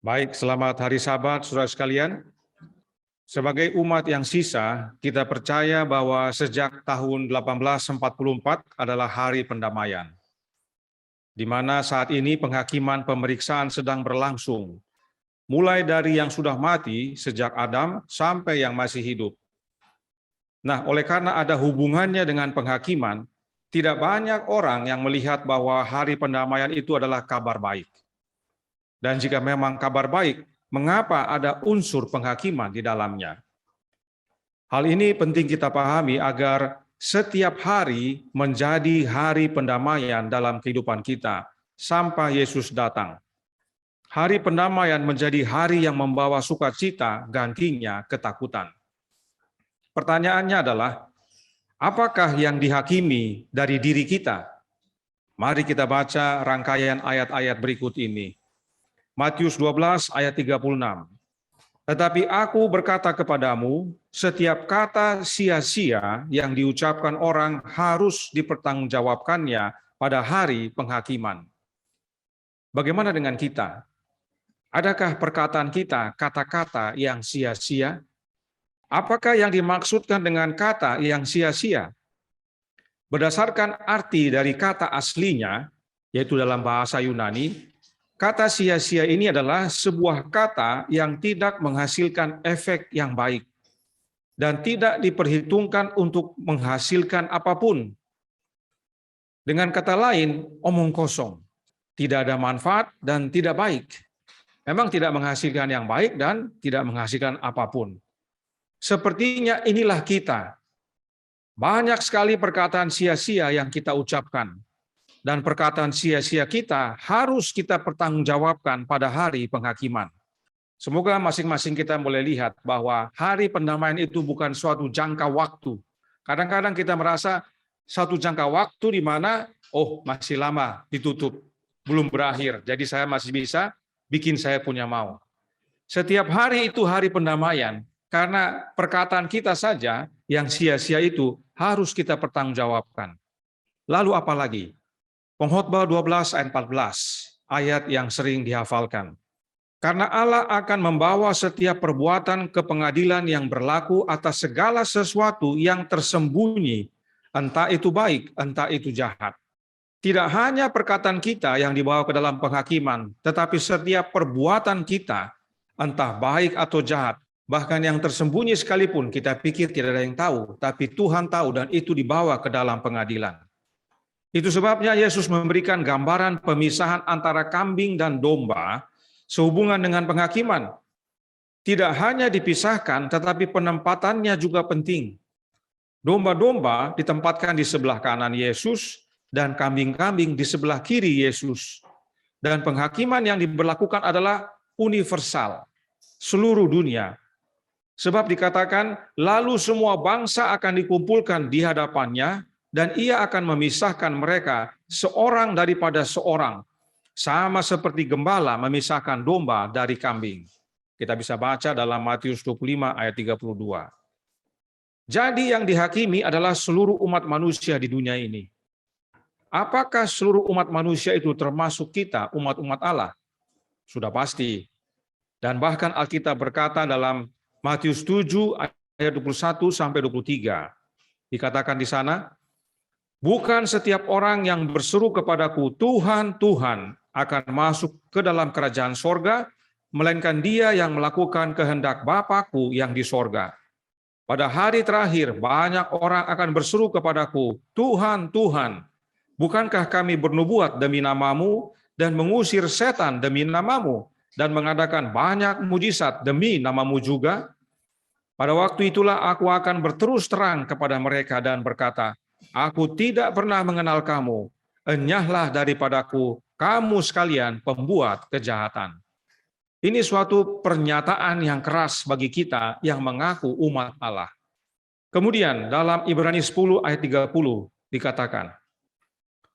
Baik, selamat hari Sabat, saudara sekalian. Sebagai umat yang sisa, kita percaya bahwa sejak tahun 1844 adalah hari pendamaian, di mana saat ini penghakiman pemeriksaan sedang berlangsung, mulai dari yang sudah mati sejak Adam sampai yang masih hidup. Nah, oleh karena ada hubungannya dengan penghakiman, tidak banyak orang yang melihat bahwa hari pendamaian itu adalah kabar baik. Dan jika memang kabar baik, mengapa ada unsur penghakiman di dalamnya? Hal ini penting kita pahami agar setiap hari menjadi hari pendamaian dalam kehidupan kita sampai Yesus datang. Hari pendamaian menjadi hari yang membawa sukacita, gantinya ketakutan. Pertanyaannya adalah, apakah yang dihakimi dari diri kita? Mari kita baca rangkaian ayat-ayat berikut ini. Matius 12 ayat 36. Tetapi aku berkata kepadamu, setiap kata sia-sia yang diucapkan orang harus dipertanggungjawabkannya pada hari penghakiman. Bagaimana dengan kita? Adakah perkataan kita kata-kata yang sia-sia? Apakah yang dimaksudkan dengan kata yang sia-sia? Berdasarkan arti dari kata aslinya, yaitu dalam bahasa Yunani, kata sia-sia ini adalah sebuah kata yang tidak menghasilkan efek yang baik dan tidak diperhitungkan untuk menghasilkan apapun. Dengan kata lain, omong kosong, tidak ada manfaat dan tidak baik. Memang tidak menghasilkan yang baik dan tidak menghasilkan apapun. Sepertinya inilah kita. Banyak sekali perkataan sia-sia yang kita ucapkan. Dan perkataan sia-sia kita harus kita pertanggungjawabkan pada hari penghakiman. Semoga masing-masing kita boleh lihat bahwa hari pendamaian itu bukan suatu jangka waktu. Kadang-kadang kita merasa satu jangka waktu di mana, masih lama ditutup, belum berakhir, jadi saya masih bisa bikin saya punya mau. Setiap hari itu hari pendamaian, karena perkataan kita saja yang sia-sia itu harus kita pertanggungjawabkan. Lalu apa lagi? Pengkhotbah 12 ayat 14, ayat yang sering dihafalkan. Karena Allah akan membawa setiap perbuatan ke pengadilan yang berlaku atas segala sesuatu yang tersembunyi, entah itu baik, entah itu jahat. Tidak hanya perkataan kita yang dibawa ke dalam penghakiman, tetapi setiap perbuatan kita, entah baik atau jahat, bahkan yang tersembunyi sekalipun kita pikir tidak ada yang tahu, tapi Tuhan tahu dan itu dibawa ke dalam pengadilan. Itu sebabnya Yesus memberikan gambaran pemisahan antara kambing dan domba sehubungan dengan penghakiman. Tidak hanya dipisahkan, tetapi penempatannya juga penting. Domba-domba ditempatkan di sebelah kanan Yesus dan kambing-kambing di sebelah kiri Yesus. Dan penghakiman yang diberlakukan adalah universal, seluruh dunia. Sebab dikatakan, lalu semua bangsa akan dikumpulkan di hadapannya, dan ia akan memisahkan mereka seorang daripada seorang, sama seperti gembala memisahkan domba dari kambing. Kita bisa baca dalam Matius 25 ayat 32. Jadi yang dihakimi adalah seluruh umat manusia di dunia ini. Apakah seluruh umat manusia itu termasuk kita, umat-umat Allah? Sudah pasti. Dan bahkan Alkitab berkata dalam Matius 7 ayat 21 sampai 23. Dikatakan di sana, bukan setiap orang yang berseru kepadaku, Tuhan, Tuhan, akan masuk ke dalam kerajaan sorga, melainkan dia yang melakukan kehendak Bapa-Ku yang di sorga. Pada hari terakhir, banyak orang akan berseru kepadaku, Tuhan, Tuhan, bukankah kami bernubuat demi namamu dan mengusir setan demi namamu dan mengadakan banyak mujizat demi namamu juga? Pada waktu itulah aku akan berterus terang kepada mereka dan berkata, aku tidak pernah mengenal kamu, enyahlah daripadaku, kamu sekalian pembuat kejahatan. Ini suatu pernyataan yang keras bagi kita yang mengaku umat Allah. Kemudian dalam Ibrani 10 ayat 30 dikatakan,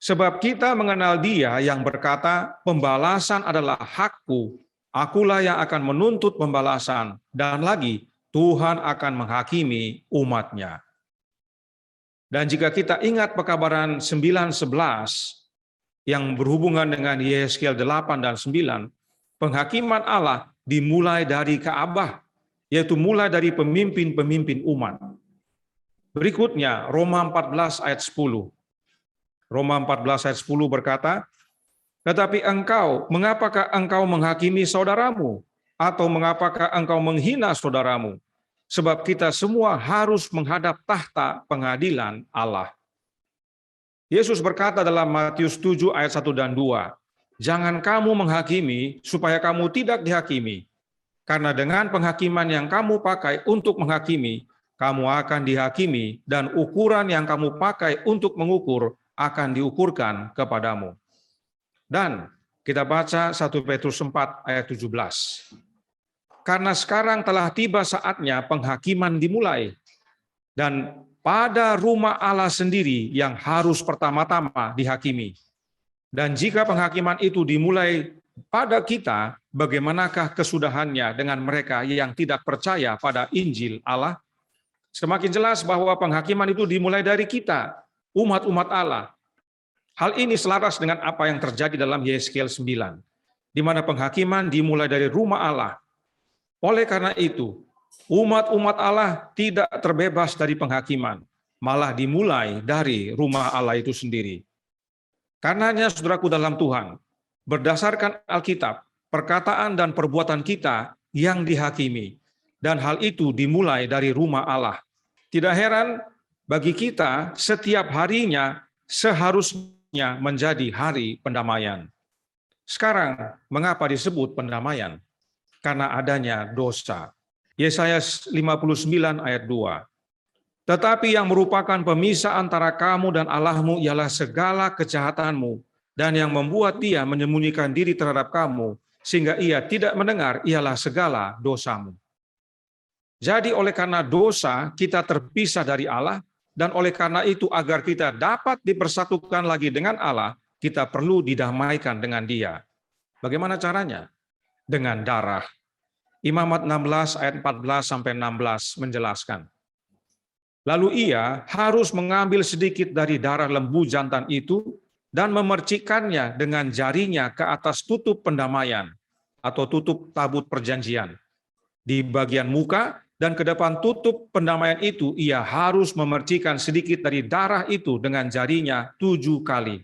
sebab kita mengenal dia yang berkata, pembalasan adalah hakku, akulah yang akan menuntut pembalasan, dan lagi, Tuhan akan menghakimi umatnya. Dan jika kita ingat pekabaran 9:11 yang berhubungan dengan Yehezkiel 8 dan 9, Penghakiman Allah dimulai dari Ka'bah, yaitu mulai dari pemimpin-pemimpin umat. Berikutnya, Roma 14 ayat 10. Roma 14 ayat 10 berkata, "Tetapi engkau, mengapakah engkau menghakimi saudaramu? Atau mengapakah engkau menghina saudaramu? Sebab kita semua harus menghadap tahta pengadilan Allah." Yesus berkata dalam Matius 7 ayat 1 dan 2, "Jangan kamu menghakimi supaya kamu tidak dihakimi. Karena dengan penghakiman yang kamu pakai untuk menghakimi, kamu akan dihakimi, dan ukuran yang kamu pakai untuk mengukur akan diukurkan kepadamu." Dan kita baca 1 Petrus 4 ayat 17. "Karena sekarang telah tiba saatnya penghakiman dimulai, dan pada rumah Allah sendiri yang harus pertama-tama dihakimi. Dan jika penghakiman itu dimulai pada kita, bagaimanakah kesudahannya dengan mereka yang tidak percaya pada Injil Allah?" Semakin jelas bahwa penghakiman itu dimulai dari kita, umat-umat Allah. Hal ini selaras dengan apa yang terjadi dalam Yeskiel 9, di mana penghakiman dimulai dari rumah Allah. Oleh karena itu, umat-umat Allah tidak terbebas dari penghakiman, malah dimulai dari rumah Allah itu sendiri. Karenanya, saudaraku dalam Tuhan, berdasarkan Alkitab, perkataan dan perbuatan kita yang dihakimi, dan hal itu dimulai dari rumah Allah. Tidak heran bagi kita, setiap harinya seharusnya menjadi hari pendamaian. Sekarang, mengapa disebut pendamaian? Karena adanya dosa. Yesaya 59 ayat 2. "Tetapi yang merupakan pemisah antara kamu dan Allahmu ialah segala kejahatanmu, dan yang membuat dia menyembunyikan diri terhadap kamu, sehingga ia tidak mendengar ialah segala dosamu." Jadi oleh karena dosa, kita terpisah dari Allah, dan oleh karena itu agar kita dapat dipersatukan lagi dengan Allah, kita perlu didamaikan dengan Dia. Bagaimana caranya? Dengan darah. Imamat 16 ayat 14-16 menjelaskan. "Lalu ia harus mengambil sedikit dari darah lembu jantan itu dan memercikkannya dengan jarinya ke atas tutup pendamaian atau tutup tabut perjanjian. Di bagian muka dan ke depan tutup pendamaian itu ia harus memercikkan sedikit dari darah itu dengan jarinya 7 kali.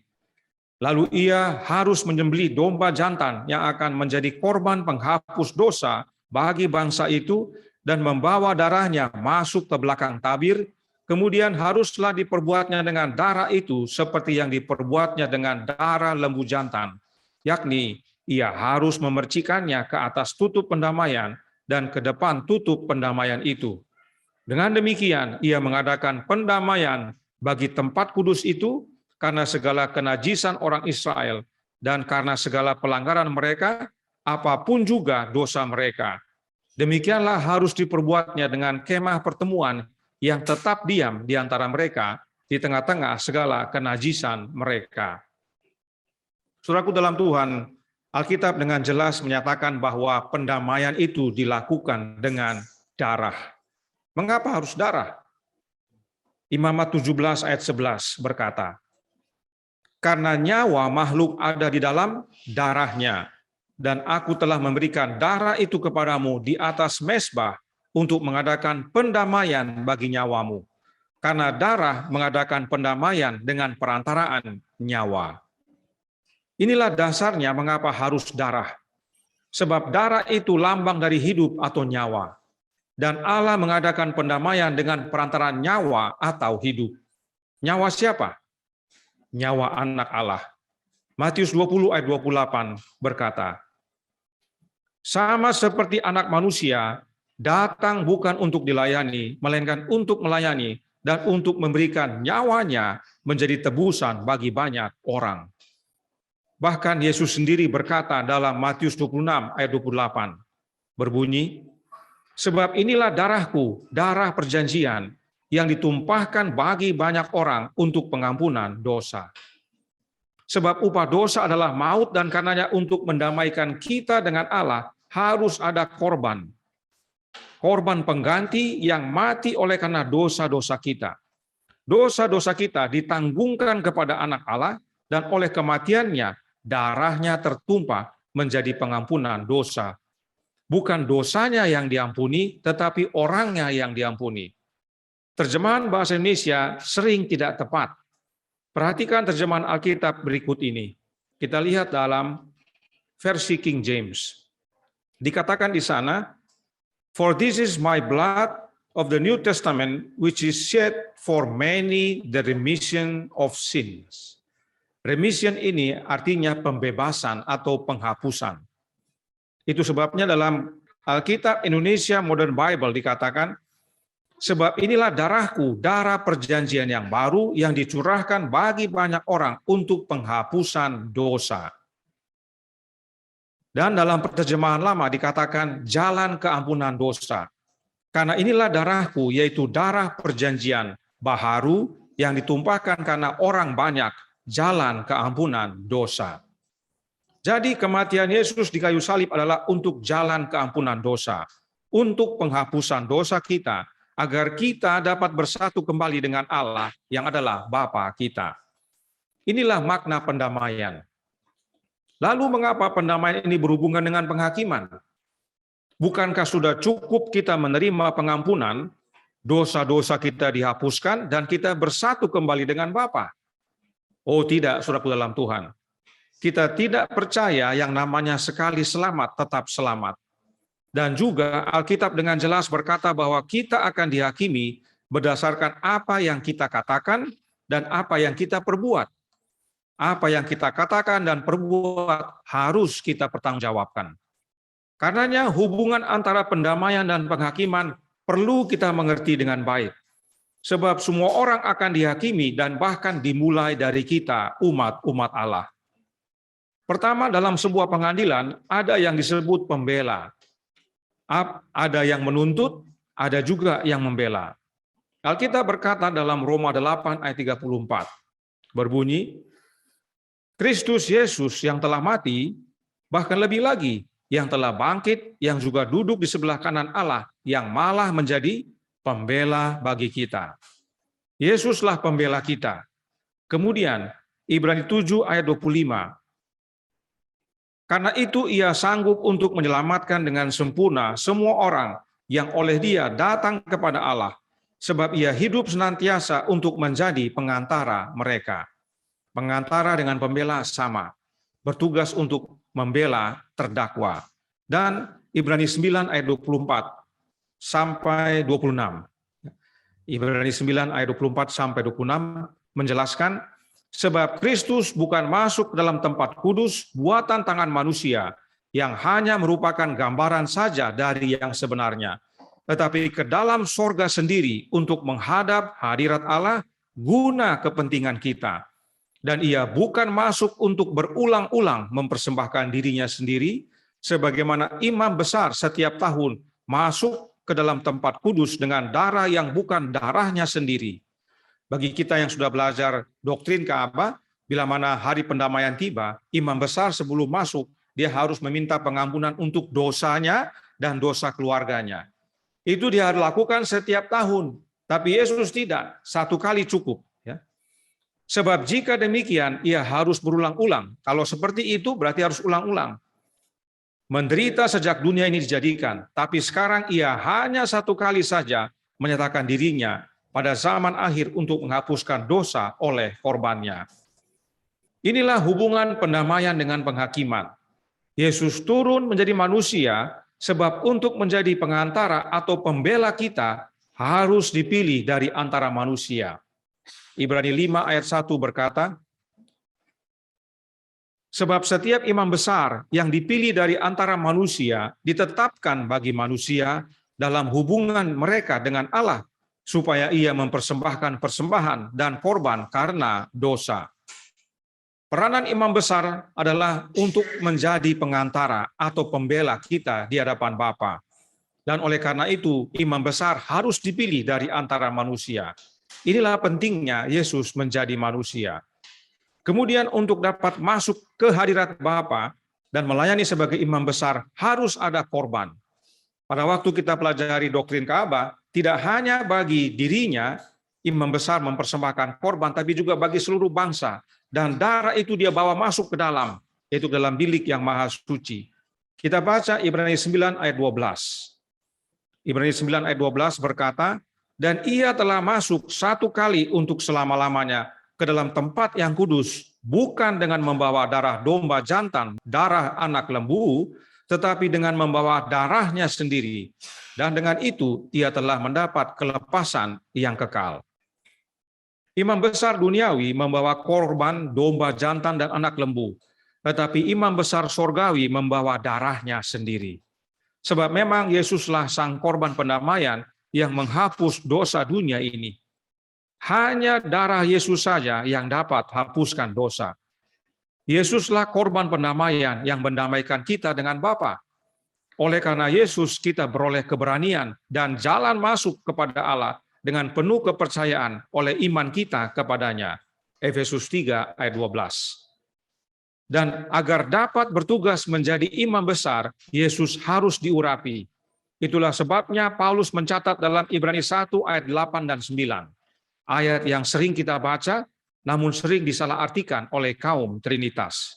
Lalu ia harus menyembelih domba jantan yang akan menjadi korban penghapus dosa bagi bangsa itu dan membawa darahnya masuk ke belakang tabir. Kemudian haruslah diperbuatnya dengan darah itu seperti yang diperbuatnya dengan darah lembu jantan, yakni ia harus memercikannya ke atas tutup pendamaian dan ke depan tutup pendamaian itu. Dengan demikian ia mengadakan pendamaian bagi tempat kudus itu karena segala kenajisan orang Israel dan karena segala pelanggaran mereka, apapun juga dosa mereka. Demikianlah harus diperbuatnya dengan kemah pertemuan yang tetap diam di antara mereka di tengah-tengah segala kenajisan mereka. Saudaraku dalam Tuhan, Alkitab dengan jelas menyatakan bahwa pendamaian itu dilakukan dengan darah. Mengapa harus darah? Imamat 17 ayat 11 berkata, "Karena nyawa makhluk ada di dalam darahnya, dan aku telah memberikan darah itu kepadamu di atas mezbah untuk mengadakan pendamaian bagi nyawamu. Karena darah mengadakan pendamaian dengan perantaraan nyawa." Inilah dasarnya mengapa harus darah. Sebab darah itu lambang dari hidup atau nyawa. Dan Allah mengadakan pendamaian dengan perantaraan nyawa atau hidup. Nyawa siapa? Nyawa anak Allah. Matius 20 ayat 28 berkata, "Sama seperti anak manusia, datang bukan untuk dilayani, melainkan untuk melayani dan untuk memberikan nyawanya menjadi tebusan bagi banyak orang." Bahkan Yesus sendiri berkata dalam Matius 26 ayat 28, berbunyi, "Sebab inilah darahku, darah perjanjian, yang ditumpahkan bagi banyak orang untuk pengampunan dosa. Sebab upah dosa adalah maut, dan karenanya untuk mendamaikan kita dengan Allah harus ada korban. Korban pengganti yang mati oleh karena dosa-dosa kita. Dosa-dosa kita ditanggungkan kepada anak Allah, dan oleh kematiannya darahnya tertumpah menjadi pengampunan dosa. Bukan dosanya yang diampuni, tetapi orangnya yang diampuni. Terjemahan bahasa Indonesia sering tidak tepat. Perhatikan terjemahan Alkitab berikut ini. Kita lihat dalam versi King James. Dikatakan di sana, "For this is my blood of the New Testament, which is shed for many the remission of sins." Remission ini artinya pembebasan atau penghapusan. Itu sebabnya dalam Alkitab Indonesia Modern Bible dikatakan, "Sebab inilah darahku, darah perjanjian yang baru yang dicurahkan bagi banyak orang untuk penghapusan dosa." Dan dalam terjemahan lama dikatakan jalan keampunan dosa. Karena inilah darahku, yaitu darah perjanjian baharu yang ditumpahkan karena orang banyak, jalan keampunan dosa. Jadi kematian Yesus di kayu salib adalah untuk jalan keampunan dosa, untuk penghapusan dosa kita, agar kita dapat bersatu kembali dengan Allah yang adalah Bapa kita. Inilah makna pendamaian. Lalu mengapa pendamaian ini berhubungan dengan penghakiman? Bukankah sudah cukup kita menerima pengampunan, dosa-dosa kita dihapuskan, dan kita bersatu kembali dengan Bapa? Oh tidak, saudaraku dalam Tuhan. Kita tidak percaya yang namanya sekali selamat tetap selamat. Dan juga Alkitab dengan jelas berkata bahwa kita akan dihakimi berdasarkan apa yang kita katakan dan apa yang kita perbuat. Apa yang kita katakan dan perbuat harus kita pertanggungjawabkan. Karenanya hubungan antara pendamaian dan penghakiman perlu kita mengerti dengan baik. Sebab semua orang akan dihakimi dan bahkan dimulai dari kita, umat-umat Allah. Pertama, dalam sebuah pengadilan ada yang disebut pembela. Ada yang menuntut, ada juga yang membela. Alkitab berkata dalam Roma 8 ayat 34, berbunyi, "Kristus Yesus yang telah mati, bahkan lebih lagi, yang telah bangkit, yang juga duduk di sebelah kanan Allah, yang malah menjadi pembela bagi kita." Yesuslah pembela kita. Kemudian, Ibrani 7 ayat 25. "Karena itu ia sanggup untuk menyelamatkan dengan sempurna semua orang yang oleh dia datang kepada Allah, sebab ia hidup senantiasa untuk menjadi pengantara mereka." Pengantara dengan pembela sama, bertugas untuk membela terdakwa. Dan Ibrani 9 ayat 24 sampai 26. Ibrani 9 ayat 24 sampai 26 menjelaskan, "Sebab Kristus bukan masuk ke dalam tempat kudus buatan tangan manusia yang hanya merupakan gambaran saja dari yang sebenarnya, tetapi ke dalam sorga sendiri untuk menghadap hadirat Allah guna kepentingan kita. Dan ia bukan masuk untuk berulang-ulang mempersembahkan dirinya sendiri, sebagaimana imam besar setiap tahun masuk ke dalam tempat kudus dengan darah yang bukan darahnya sendiri." Bagi kita yang sudah belajar doktrin Ka'bah, bila mana hari pendamaian tiba, imam besar sebelum masuk, dia harus meminta pengampunan untuk dosanya dan dosa keluarganya. Itu dia lakukan setiap tahun, tapi Yesus tidak, satu kali cukup. Sebab jika demikian, ia harus berulang-ulang. Kalau seperti itu, berarti harus ulang-ulang. Menderita sejak dunia ini dijadikan, tapi sekarang ia hanya satu kali saja menyatakan dirinya pada zaman akhir untuk menghapuskan dosa oleh korbannya. Inilah hubungan pendamaian dengan penghakiman. Yesus turun menjadi manusia, sebab untuk menjadi pengantara atau pembela kita harus dipilih dari antara manusia. Ibrani 5 ayat 1 berkata, "Sebab setiap imam besar yang dipilih dari antara manusia ditetapkan bagi manusia dalam hubungan mereka dengan Allah, supaya ia mempersembahkan persembahan dan korban karena dosa." Peranan imam besar adalah untuk menjadi pengantara atau pembela kita di hadapan Bapa. Dan oleh karena itu, imam besar harus dipilih dari antara manusia. Inilah pentingnya Yesus menjadi manusia. Kemudian untuk dapat masuk ke hadirat Bapa dan melayani sebagai imam besar harus ada korban. Pada waktu kita pelajari doktrin Ka'bah, tidak hanya bagi dirinya imam besar mempersembahkan korban, tapi juga bagi seluruh bangsa. Dan darah itu dia bawa masuk ke dalam. yaitu dalam bilik yang maha suci. Kita baca Ibrani 9 ayat 12. Ibrani 9 ayat 12 berkata, dan ia telah masuk satu kali untuk selama-lamanya ke dalam tempat yang kudus, bukan dengan membawa darah domba jantan, darah anak lembu, tetapi dengan membawa darahnya sendiri. Dan dengan itu ia telah mendapat kelepasan yang kekal. Imam besar duniawi membawa korban domba jantan dan anak lembu, tetapi imam besar sorgawi membawa darahnya sendiri. Sebab memang Yesuslah sang korban pendamaian yang menghapus dosa dunia ini. Hanya darah Yesus saja yang dapat hapuskan dosa. Yesuslah korban pendamaian yang mendamaikan kita dengan Bapa. Oleh karena Yesus kita beroleh keberanian dan jalan masuk kepada Allah dengan penuh kepercayaan oleh iman kita kepadanya. Efesus 3 ayat 12. Dan agar dapat bertugas menjadi imam besar, Yesus harus diurapi. Itulah sebabnya Paulus mencatat dalam Ibrani 1 ayat 8 dan 9. Ayat yang sering kita baca, namun sering disalahartikan oleh kaum Trinitas.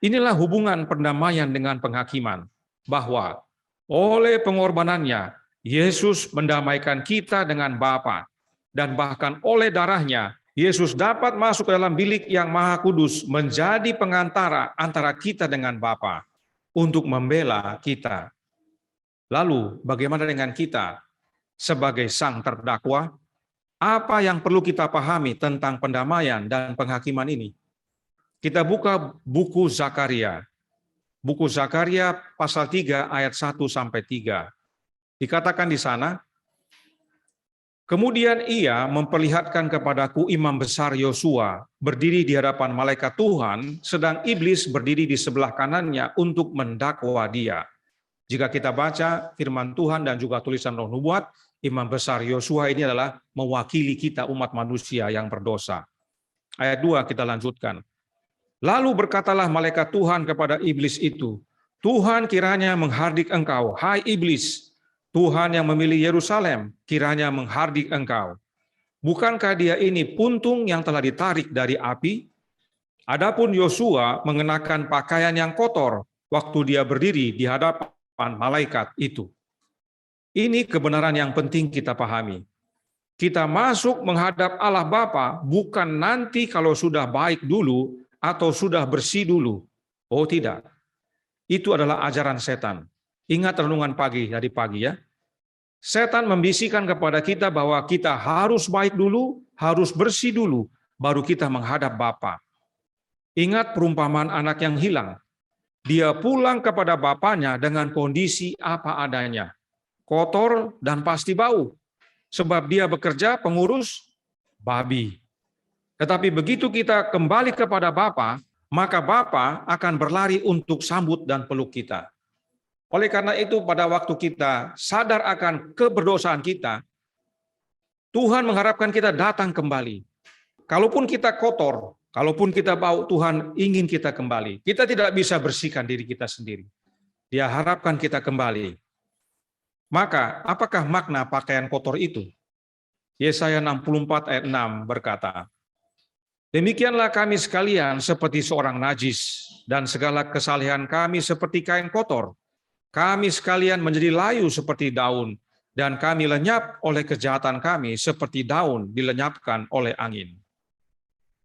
Inilah hubungan perdamaian dengan penghakiman, bahwa oleh pengorbanannya, Yesus mendamaikan kita dengan Bapa, dan bahkan oleh darahnya, Yesus dapat masuk ke dalam bilik yang maha kudus menjadi pengantara antara kita dengan Bapa untuk membela kita. Lalu bagaimana dengan kita sebagai sang terdakwa? Apa yang perlu kita pahami tentang pendamaian dan penghakiman ini? Kita buka buku Zakaria. Buku Zakaria pasal 3 ayat 1 sampai 3. Dikatakan di sana, kemudian ia memperlihatkan kepadaku imam besar Yosua berdiri di hadapan malaikat Tuhan, sedang iblis berdiri di sebelah kanannya untuk mendakwa dia. Jika kita baca firman Tuhan dan juga tulisan Roh Nubuat, imam besar Yosua ini adalah mewakili kita umat manusia yang berdosa. Ayat 2 kita lanjutkan. Lalu berkatalah malaikat Tuhan kepada iblis itu, Tuhan kiranya menghardik engkau, hai iblis, Tuhan yang memilih Yerusalem, kiranya menghardik engkau. Bukankah dia ini puntung yang telah ditarik dari api? Adapun Yosua mengenakan pakaian yang kotor waktu dia berdiri di hadapan malaikat itu. Ini kebenaran yang penting kita pahami. Kita masuk menghadap Allah Bapa bukan nanti kalau sudah baik dulu atau sudah bersih dulu. Oh tidak. Itu adalah ajaran setan. Ingat renungan pagi dari pagi ya. Setan membisikkan kepada kita bahwa kita harus baik dulu, harus bersih dulu, baru kita menghadap Bapa. Ingat perumpamaan anak yang hilang. Dia pulang kepada bapaknya dengan kondisi apa adanya. Kotor dan pasti bau. Sebab dia bekerja pengurus babi. Tetapi begitu kita kembali kepada Bapa, maka Bapa akan berlari untuk sambut dan peluk kita. Oleh karena itu pada waktu kita sadar akan keberdosaan kita, Tuhan mengharapkan kita datang kembali. Kalaupun kita kotor, kalaupun kita bau, Tuhan ingin kita kembali. Kita tidak bisa bersihkan diri kita sendiri. Dia harapkan kita kembali. Maka apakah makna pakaian kotor itu? Yesaya 64 ayat 6 berkata, demikianlah kami sekalian seperti seorang najis, dan segala kesalehan kami seperti kain kotor. Kami sekalian menjadi layu seperti daun, dan kami lenyap oleh kejahatan kami seperti daun dilenyapkan oleh angin.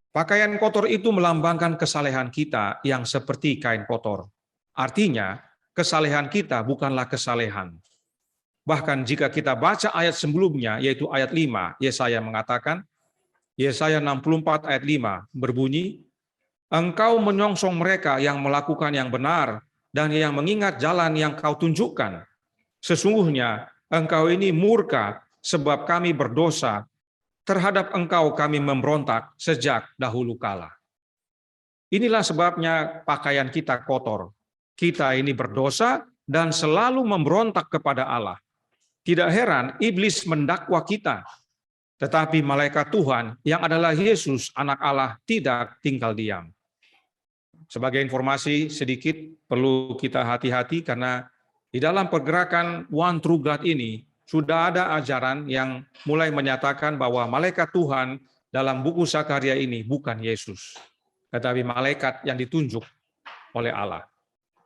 Pakaian kotor itu melambangkan kesalehan kita yang seperti kain kotor. Artinya, kesalehan kita bukanlah kesalehan. Bahkan jika kita baca ayat sebelumnya, yaitu ayat 5, Yesaya mengatakan, Yesaya 64 ayat 5 berbunyi, engkau menyongsong mereka yang melakukan yang benar, dan yang mengingat jalan yang kau tunjukkan. Sesungguhnya engkau ini murka sebab kami berdosa, terhadap engkau kami memberontak sejak dahulu kala. Inilah sebabnya pakaian kita kotor. Kita ini berdosa dan selalu memberontak kepada Allah. Tidak heran iblis mendakwa kita, tetapi malaikat Tuhan yang adalah Yesus anak Allah tidak tinggal diam. Sebagai informasi sedikit, perlu kita hati-hati karena di dalam pergerakan One True God ini sudah ada ajaran yang mulai menyatakan bahwa malaikat Tuhan dalam buku Zakaria ini bukan Yesus, tetapi malaikat yang ditunjuk oleh Allah.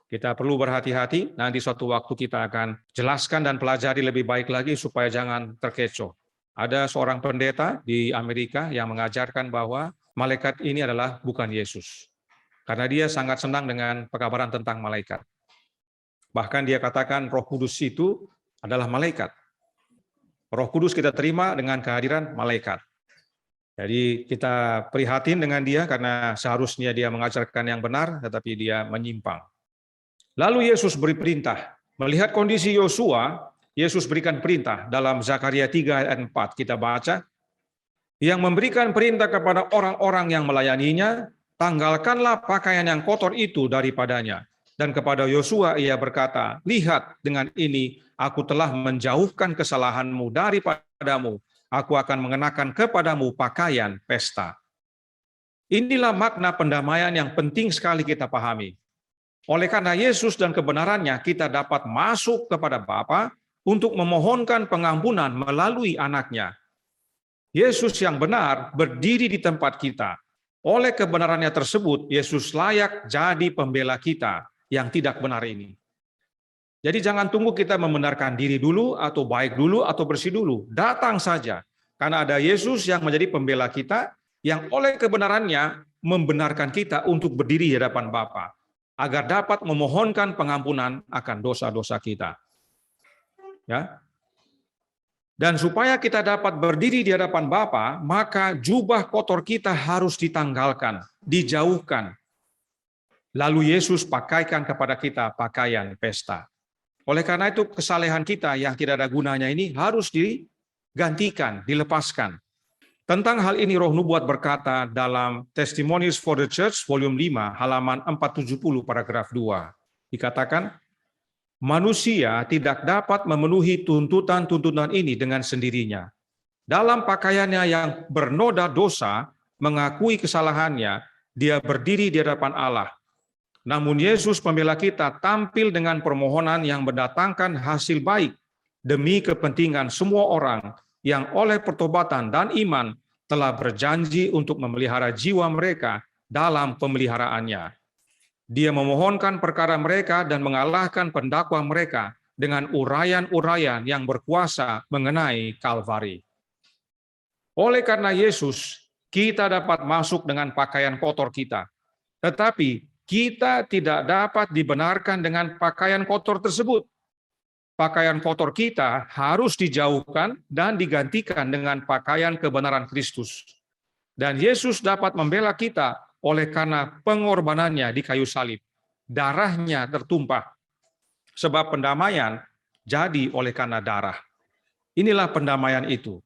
Kita perlu berhati-hati, nanti suatu waktu kita akan jelaskan dan pelajari lebih baik lagi supaya jangan terkecoh. Ada seorang pendeta di Amerika yang mengajarkan bahwa malaikat ini adalah bukan Yesus. Karena dia sangat senang dengan pekabaran tentang malaikat. Bahkan dia katakan Roh Kudus itu adalah malaikat. Roh Kudus kita terima dengan kehadiran malaikat. Jadi kita prihatin dengan dia karena seharusnya dia mengajarkan yang benar, tetapi dia menyimpang. Lalu Yesus beri perintah. Melihat kondisi Yosua, Yesus berikan perintah dalam Zakaria 3 ayat 4. Kita baca, yang memberikan perintah kepada orang-orang yang melayaninya, tanggalkanlah pakaian yang kotor itu daripadanya. Dan kepada Yosua ia berkata, lihat dengan ini aku telah menjauhkan kesalahanmu daripadamu. Aku akan mengenakan kepadamu pakaian pesta. Inilah makna pendamaian yang penting sekali kita pahami. Oleh karena Yesus dan kebenarannya, kita dapat masuk kepada Bapa untuk memohonkan pengampunan melalui anaknya. Yesus yang benar berdiri di tempat kita. Oleh kebenarannya tersebut, Yesus layak jadi pembela kita yang tidak benar ini. Jadi jangan tunggu kita membenarkan diri dulu, atau baik dulu, atau bersih dulu. Datang saja. Karena ada Yesus yang menjadi pembela kita, yang oleh kebenarannya membenarkan kita untuk berdiri di hadapan Bapa, agar dapat memohonkan pengampunan akan dosa-dosa kita. Ya. Dan supaya kita dapat berdiri di hadapan Bapa, maka jubah kotor kita harus ditanggalkan, dijauhkan. Lalu Yesus pakaikan kepada kita pakaian pesta. Oleh karena itu kesalehan kita yang tidak ada gunanya ini harus digantikan, dilepaskan. Tentang hal ini Roh Nubuat berkata dalam Testimonies for the Church volume 5 halaman 470 paragraf 2. Dikatakan, manusia tidak dapat memenuhi tuntutan-tuntutan ini dengan sendirinya. Dalam pakaiannya yang bernoda dosa, mengakui kesalahannya, dia berdiri di hadapan Allah. Namun Yesus pembela kita tampil dengan permohonan yang mendatangkan hasil baik demi kepentingan semua orang yang oleh pertobatan dan iman telah berjanji untuk memelihara jiwa mereka dalam pemeliharaannya. Dia memohonkan perkara mereka dan mengalahkan pendakwa mereka dengan uraian-uraian yang berkuasa mengenai Kalvari. Oleh karena Yesus, kita dapat masuk dengan pakaian kotor kita. Tetapi kita tidak dapat dibenarkan dengan pakaian kotor tersebut. Pakaian kotor kita harus dijauhkan dan digantikan dengan pakaian kebenaran Kristus. Dan Yesus dapat membela kita oleh karena pengorbanannya di kayu salib. Darahnya tertumpah. Sebab pendamaian jadi oleh karena darah. Inilah pendamaian itu.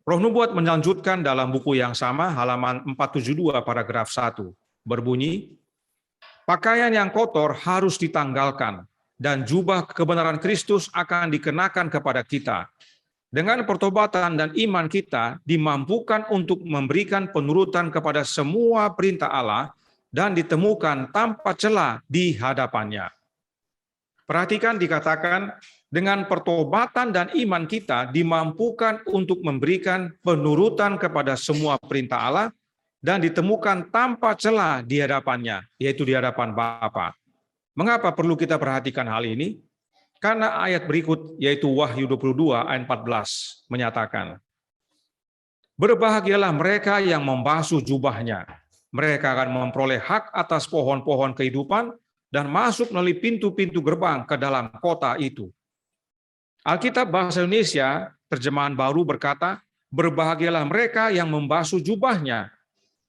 Roh Nubuat melanjutkan dalam buku yang sama, halaman 472 paragraf 1. Berbunyi, pakaian yang kotor harus ditanggalkan, dan jubah kebenaran Kristus akan dikenakan kepada kita. Dengan pertobatan dan iman kita dimampukan untuk memberikan penurutan kepada semua perintah Allah dan ditemukan tanpa celah di hadapannya. Perhatikan dikatakan, dengan pertobatan dan iman kita dimampukan untuk memberikan penurutan kepada semua perintah Allah dan ditemukan tanpa celah di hadapannya, yaitu di hadapan Bapa. Mengapa perlu kita perhatikan hal ini? Karena ayat berikut, yaitu Wahyu 22 ayat 14, menyatakan, berbahagialah mereka yang membasuh jubahnya. Mereka akan memperoleh hak atas pohon-pohon kehidupan dan masuk melalui pintu-pintu gerbang ke dalam kota itu. Alkitab Bahasa Indonesia, terjemahan baru berkata, berbahagialah mereka yang membasuh jubahnya.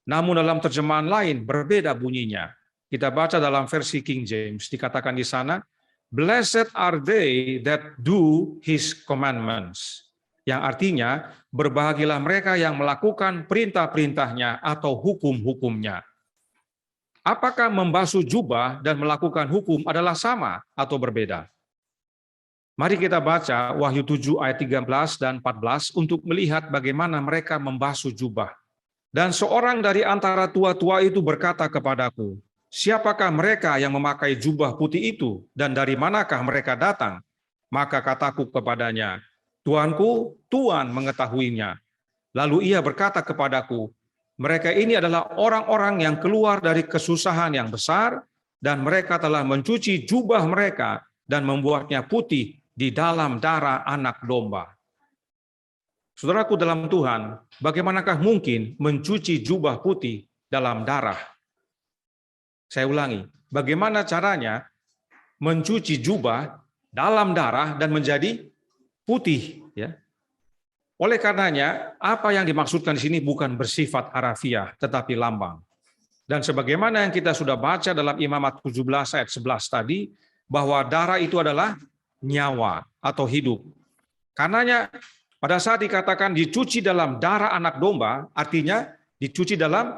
Namun dalam terjemahan lain berbeda bunyinya. Kita baca dalam versi King James, dikatakan di sana, blessed are they that do his commandments. Yang artinya, berbahagialah mereka yang melakukan perintah-perintahnya atau hukum-hukumnya. Apakah membasuh jubah dan melakukan hukum adalah sama atau berbeda? Mari kita baca Wahyu 7 ayat 13 dan 14 untuk melihat bagaimana mereka membasuh jubah. Dan seorang dari antara tua-tua itu berkata kepadaku, siapakah mereka yang memakai jubah putih itu dan dari manakah mereka datang? Maka kataku kepadanya, Tuanku, Tuhan mengetahuinya. Lalu ia berkata kepadaku, mereka ini adalah orang-orang yang keluar dari kesusahan yang besar dan mereka telah mencuci jubah mereka dan membuatnya putih di dalam darah anak domba. Saudaraku dalam Tuhan, bagaimanakah mungkin mencuci jubah putih dalam darah? Saya ulangi, bagaimana caranya mencuci jubah dalam darah dan menjadi putih? Ya. Oleh karenanya, apa yang dimaksudkan di sini bukan bersifat harafiah, tetapi lambang. Dan sebagaimana yang kita sudah baca dalam Imamat 17 ayat 11 tadi, bahwa darah itu adalah nyawa atau hidup. Karenanya pada saat dikatakan dicuci dalam darah anak domba, artinya dicuci dalam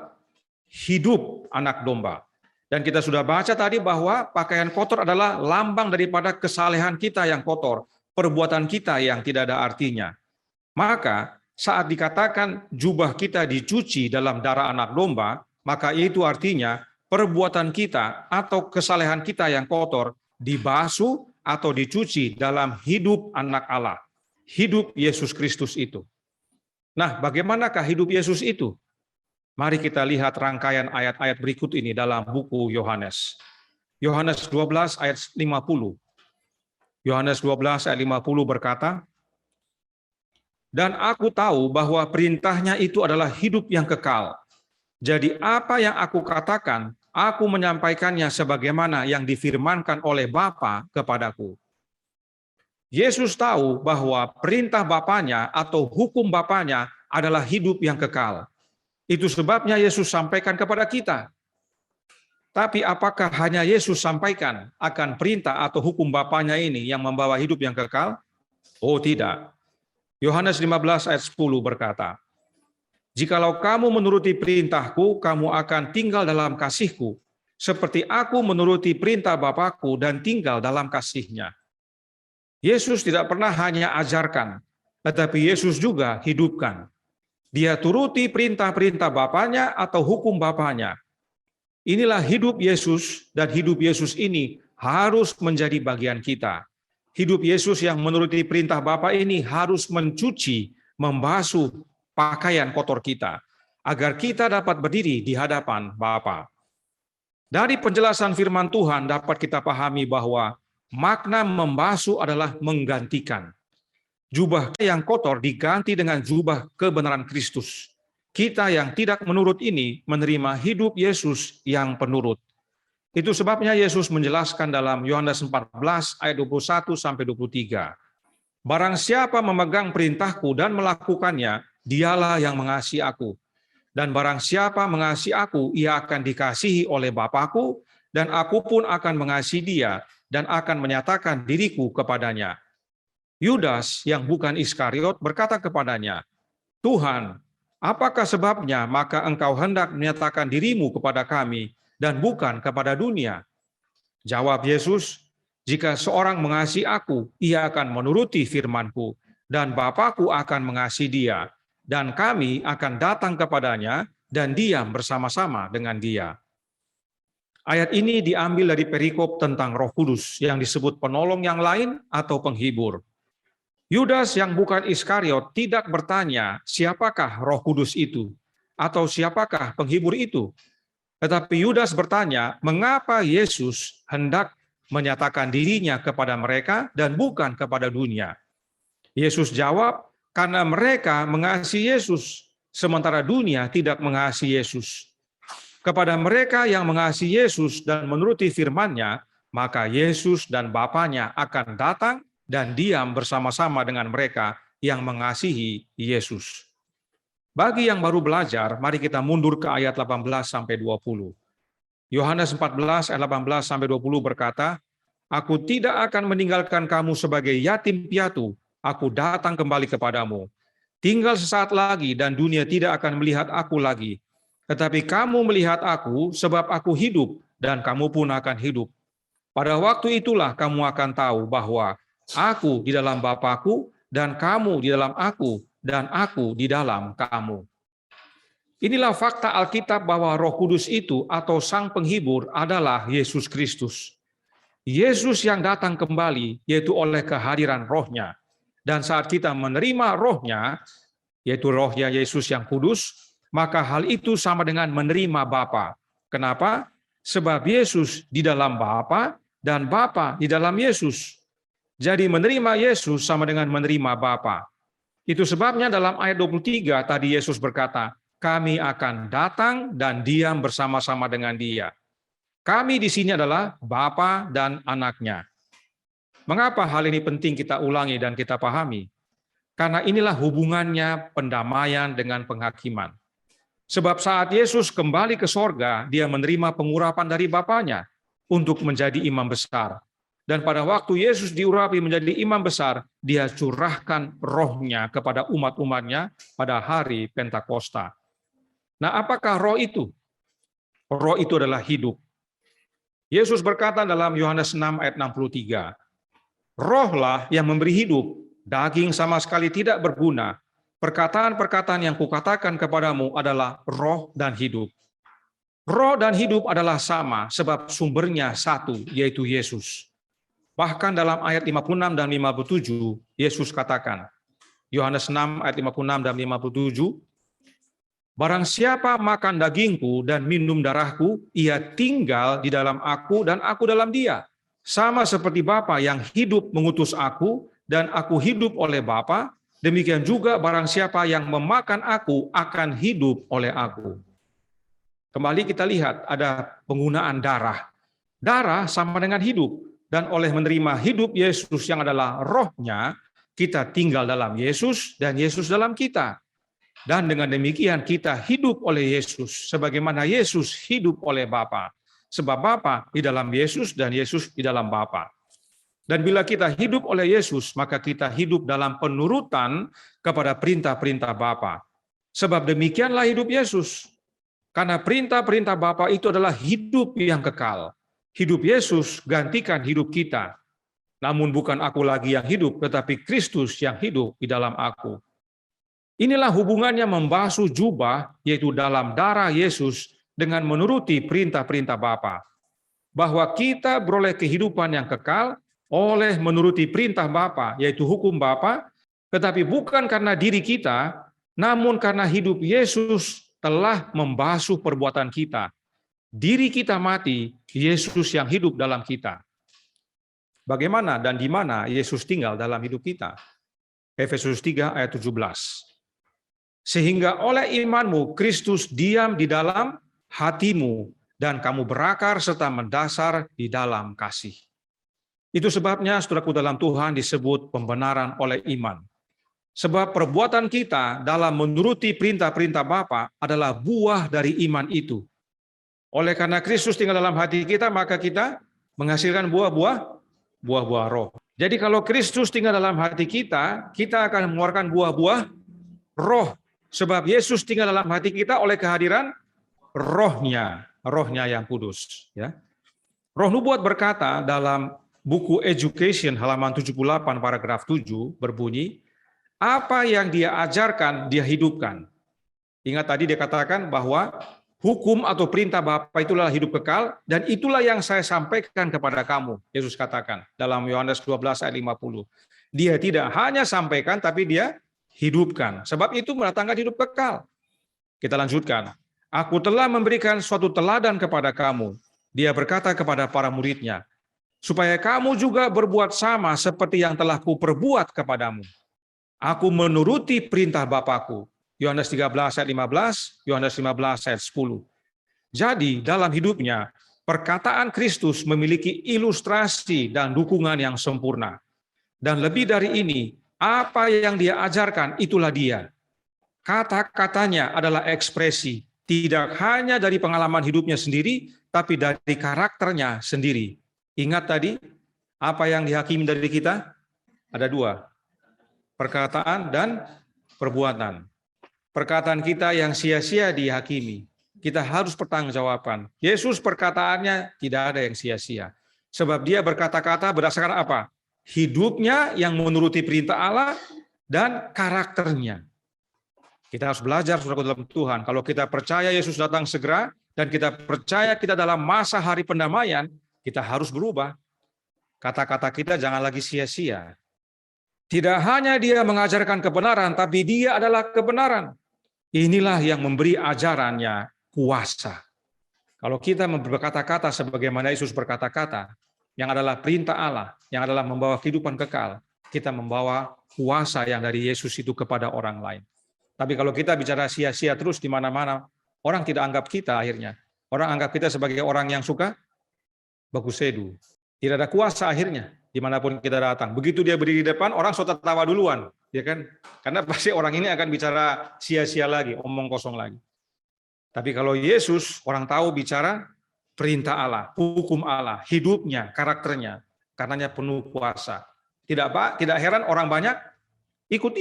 hidup anak domba. Dan kita sudah baca tadi bahwa pakaian kotor adalah lambang daripada kesalehan kita yang kotor, perbuatan kita yang tidak ada artinya. Maka saat dikatakan jubah kita dicuci dalam darah anak domba, maka itu artinya perbuatan kita atau kesalehan kita yang kotor dibasuh atau dicuci dalam hidup anak Allah. Hidup Yesus Kristus itu. Nah, bagaimanakah hidup Yesus itu? Mari kita lihat rangkaian ayat-ayat berikut ini dalam buku Yohanes. Yohanes 12 ayat 50. Yohanes 12 ayat 50 berkata, "Dan aku tahu bahwa perintahnya itu adalah hidup yang kekal. Jadi apa yang aku katakan, aku menyampaikannya sebagaimana yang difirmankan oleh Bapa kepadaku." Yesus tahu bahwa perintah Bapanya atau hukum Bapanya adalah hidup yang kekal. Itu sebabnya Yesus sampaikan kepada kita. Tapi apakah hanya Yesus sampaikan akan perintah atau hukum Bapanya ini yang membawa hidup yang kekal? Oh tidak. Yohanes 15 ayat 10 berkata, "Jikalau kamu menuruti perintahku, kamu akan tinggal dalam kasihku, seperti aku menuruti perintah Bapakku dan tinggal dalam kasihnya." Yesus tidak pernah hanya ajarkan, tetapi Yesus juga hidupkan. Dia turuti perintah-perintah Bapanya atau hukum Bapanya. Inilah hidup Yesus, dan hidup Yesus ini harus menjadi bagian kita. Hidup Yesus yang menuruti perintah Bapa ini harus mencuci, membasuh pakaian kotor kita, agar kita dapat berdiri di hadapan Bapa. Dari penjelasan firman Tuhan dapat kita pahami bahwa makna membasuh adalah menggantikan. Jubah yang kotor diganti dengan jubah kebenaran Kristus. Kita yang tidak menurut ini menerima hidup Yesus yang penurut. Itu sebabnya Yesus menjelaskan dalam Yohanes 14 ayat 21 sampai 23. "Barang siapa memegang perintahku dan melakukannya, dialah yang mengasihi aku. Dan barang siapa mengasihi aku, ia akan dikasihi oleh Bapakku, dan aku pun akan mengasihi dia dan akan menyatakan diriku kepadanya." Yudas yang bukan Iskariot berkata kepadanya, "Tuhan, apakah sebabnya maka engkau hendak menyatakan dirimu kepada kami dan bukan kepada dunia?" Jawab Yesus, "Jika seorang mengasihi aku, ia akan menuruti firman-Ku, dan Bapakku akan mengasihi dia, dan kami akan datang kepadanya dan diam bersama-sama dengan dia." Ayat ini diambil dari perikop tentang Roh Kudus yang disebut penolong yang lain atau penghibur. Yudas yang bukan Iskariot tidak bertanya siapakah Roh Kudus itu atau siapakah penghibur itu. Tetapi Yudas bertanya mengapa Yesus hendak menyatakan dirinya kepada mereka dan bukan kepada dunia. Yesus jawab, karena mereka mengasihi Yesus, sementara dunia tidak mengasihi Yesus. Kepada mereka yang mengasihi Yesus dan menuruti firman-Nya, maka Yesus dan Bapanya akan datang dan diam bersama-sama dengan mereka yang mengasihi Yesus. Bagi yang baru belajar, mari kita mundur ke ayat 18 sampai 20. Yohanes 14 ayat 18 sampai 20 berkata, "Aku tidak akan meninggalkan kamu sebagai yatim piatu, aku datang kembali kepadamu. Tinggal sesaat lagi dan dunia tidak akan melihat aku lagi. Tetapi kamu melihat aku sebab aku hidup dan kamu pun akan hidup. Pada waktu itulah kamu akan tahu bahwa aku di dalam Bapakku dan kamu di dalam aku dan aku di dalam kamu." Inilah fakta Alkitab bahwa Roh Kudus itu atau Sang Penghibur adalah Yesus Kristus. Yesus yang datang kembali yaitu oleh kehadiran Roh-Nya. Dan saat kita menerima Roh-Nya, yaitu Roh-Nya Yesus yang kudus, maka hal itu sama dengan menerima Bapa. Kenapa? Sebab Yesus di dalam Bapa dan Bapa di dalam Yesus. Jadi menerima Yesus sama dengan menerima Bapa. Itu sebabnya dalam ayat 23 tadi Yesus berkata, kami akan datang dan diam bersama-sama dengan Dia. Kami di sini adalah Bapa dan Anaknya. Mengapa hal ini penting kita ulangi dan kita pahami? Karena inilah hubungannya pendamaian dengan penghakiman. Sebab saat Yesus kembali ke sorga, dia menerima pengurapan dari Bapanya untuk menjadi imam besar. Dan pada waktu Yesus diurapi menjadi imam besar, dia curahkan rohnya kepada umat-umatnya pada hari Pentakosta. Nah, apakah roh itu? Roh itu adalah hidup. Yesus berkata dalam Yohanes 6 ayat 63, rohlah yang memberi hidup, daging sama sekali tidak berguna. Perkataan-perkataan yang kukatakan kepadamu adalah roh dan hidup. Roh dan hidup adalah sama, sebab sumbernya satu, yaitu Yesus. Bahkan dalam ayat 56 dan 57, Yesus katakan, Yohanes 6 ayat 56 dan 57, barang siapa makan dagingku dan minum darahku, ia tinggal di dalam aku dan aku dalam dia. Sama seperti Bapa yang hidup mengutus aku, dan aku hidup oleh Bapa, demikian juga barang siapa yang memakan aku akan hidup oleh aku. Kembali kita lihat ada penggunaan darah. Darah sama dengan hidup. Dan oleh menerima hidup Yesus yang adalah rohnya, kita tinggal dalam Yesus dan Yesus dalam kita. Dan dengan demikian kita hidup oleh Yesus, sebagaimana Yesus hidup oleh Bapa. Sebab Bapa di dalam Yesus dan Yesus di dalam Bapa. Dan bila kita hidup oleh Yesus, maka kita hidup dalam penurutan kepada perintah-perintah Bapa. Sebab demikianlah hidup Yesus. Karena perintah-perintah Bapa itu adalah hidup yang kekal. Hidup Yesus gantikan hidup kita. Namun bukan aku lagi yang hidup, tetapi Kristus yang hidup di dalam aku. Inilah hubungannya membasuh jubah, yaitu dalam darah Yesus, dengan menuruti perintah-perintah Bapa. Bahwa kita beroleh kehidupan yang kekal oleh menuruti perintah Bapa, yaitu hukum Bapa, tetapi bukan karena diri kita, namun karena hidup Yesus telah membasuh perbuatan kita. Diri kita mati, Yesus yang hidup dalam kita. Bagaimana dan di mana Yesus tinggal dalam hidup kita? Efesus 3 ayat 17. Sehingga oleh imanmu Kristus diam di dalam hatimu dan kamu berakar serta mendasar di dalam kasih. Itu sebabnya saudaraku dalam Tuhan disebut pembenaran oleh iman. Sebab perbuatan kita dalam menuruti perintah-perintah Bapa adalah buah dari iman itu. Oleh karena Kristus tinggal dalam hati kita, maka kita menghasilkan buah-buah roh. Jadi kalau Kristus tinggal dalam hati kita, kita akan mengeluarkan buah-buah roh. Sebab Yesus tinggal dalam hati kita oleh kehadiran rohnya yang kudus. Ya. Roh Nubuat berkata dalam buku Education halaman 78 paragraf 7 berbunyi, apa yang dia ajarkan, dia hidupkan. Ingat tadi dia katakan bahwa hukum atau perintah Bapa itulah hidup kekal, dan itulah yang saya sampaikan kepada kamu. Yesus katakan dalam Yohanes 12 ayat 50. Dia tidak hanya sampaikan, tapi dia hidupkan. Sebab itu mendatangkan hidup kekal. Kita lanjutkan. Aku telah memberikan suatu teladan kepada kamu. Dia berkata kepada para muridnya, supaya kamu juga berbuat sama seperti yang telah kuperbuat kepadamu. Aku menuruti perintah Bapakku. Yohanes 13 ayat 15, Yohanes 15 ayat 10. Jadi dalam hidupnya, perkataan Kristus memiliki ilustrasi dan dukungan yang sempurna. Dan lebih dari ini, apa yang dia ajarkan itulah dia. Kata-katanya adalah ekspresi, tidak hanya dari pengalaman hidupnya sendiri, tapi dari karakternya sendiri. Ingat tadi, apa yang dihakimi dari kita? Ada dua, perkataan dan perbuatan. Perkataan kita yang sia-sia dihakimi. Kita harus pertanggungjawaban. Yesus perkataannya tidak ada yang sia-sia. Sebab dia berkata-kata berdasarkan apa? Hidupnya yang menuruti perintah Allah dan karakternya. Kita harus belajar saudara dalam Tuhan. Kalau kita percaya Yesus datang segera dan kita percaya kita dalam masa hari pendamaian, kita harus berubah. Kata-kata kita jangan lagi sia-sia. Tidak hanya dia mengajarkan kebenaran, tapi dia adalah kebenaran. Inilah yang memberi ajarannya kuasa. Kalau kita berkata-kata sebagaimana Yesus berkata-kata, yang adalah perintah Allah, yang adalah membawa kehidupan kekal, kita membawa kuasa yang dari Yesus itu kepada orang lain. Tapi kalau kita bicara sia-sia terus di mana-mana, orang tidak anggap kita akhirnya. Orang anggap kita sebagai orang yang suka baku sedu. Tidak ada kuasa akhirnya dimanapun kita datang. Begitu dia berdiri di depan, orang sudah tertawa duluan, ya kan? Karena pasti orang ini akan bicara sia-sia lagi, omong kosong lagi. Tapi kalau Yesus, orang tahu bicara perintah Allah, hukum Allah, hidupnya, karakternya, karenanya penuh kuasa. Tidak heran orang banyak ikut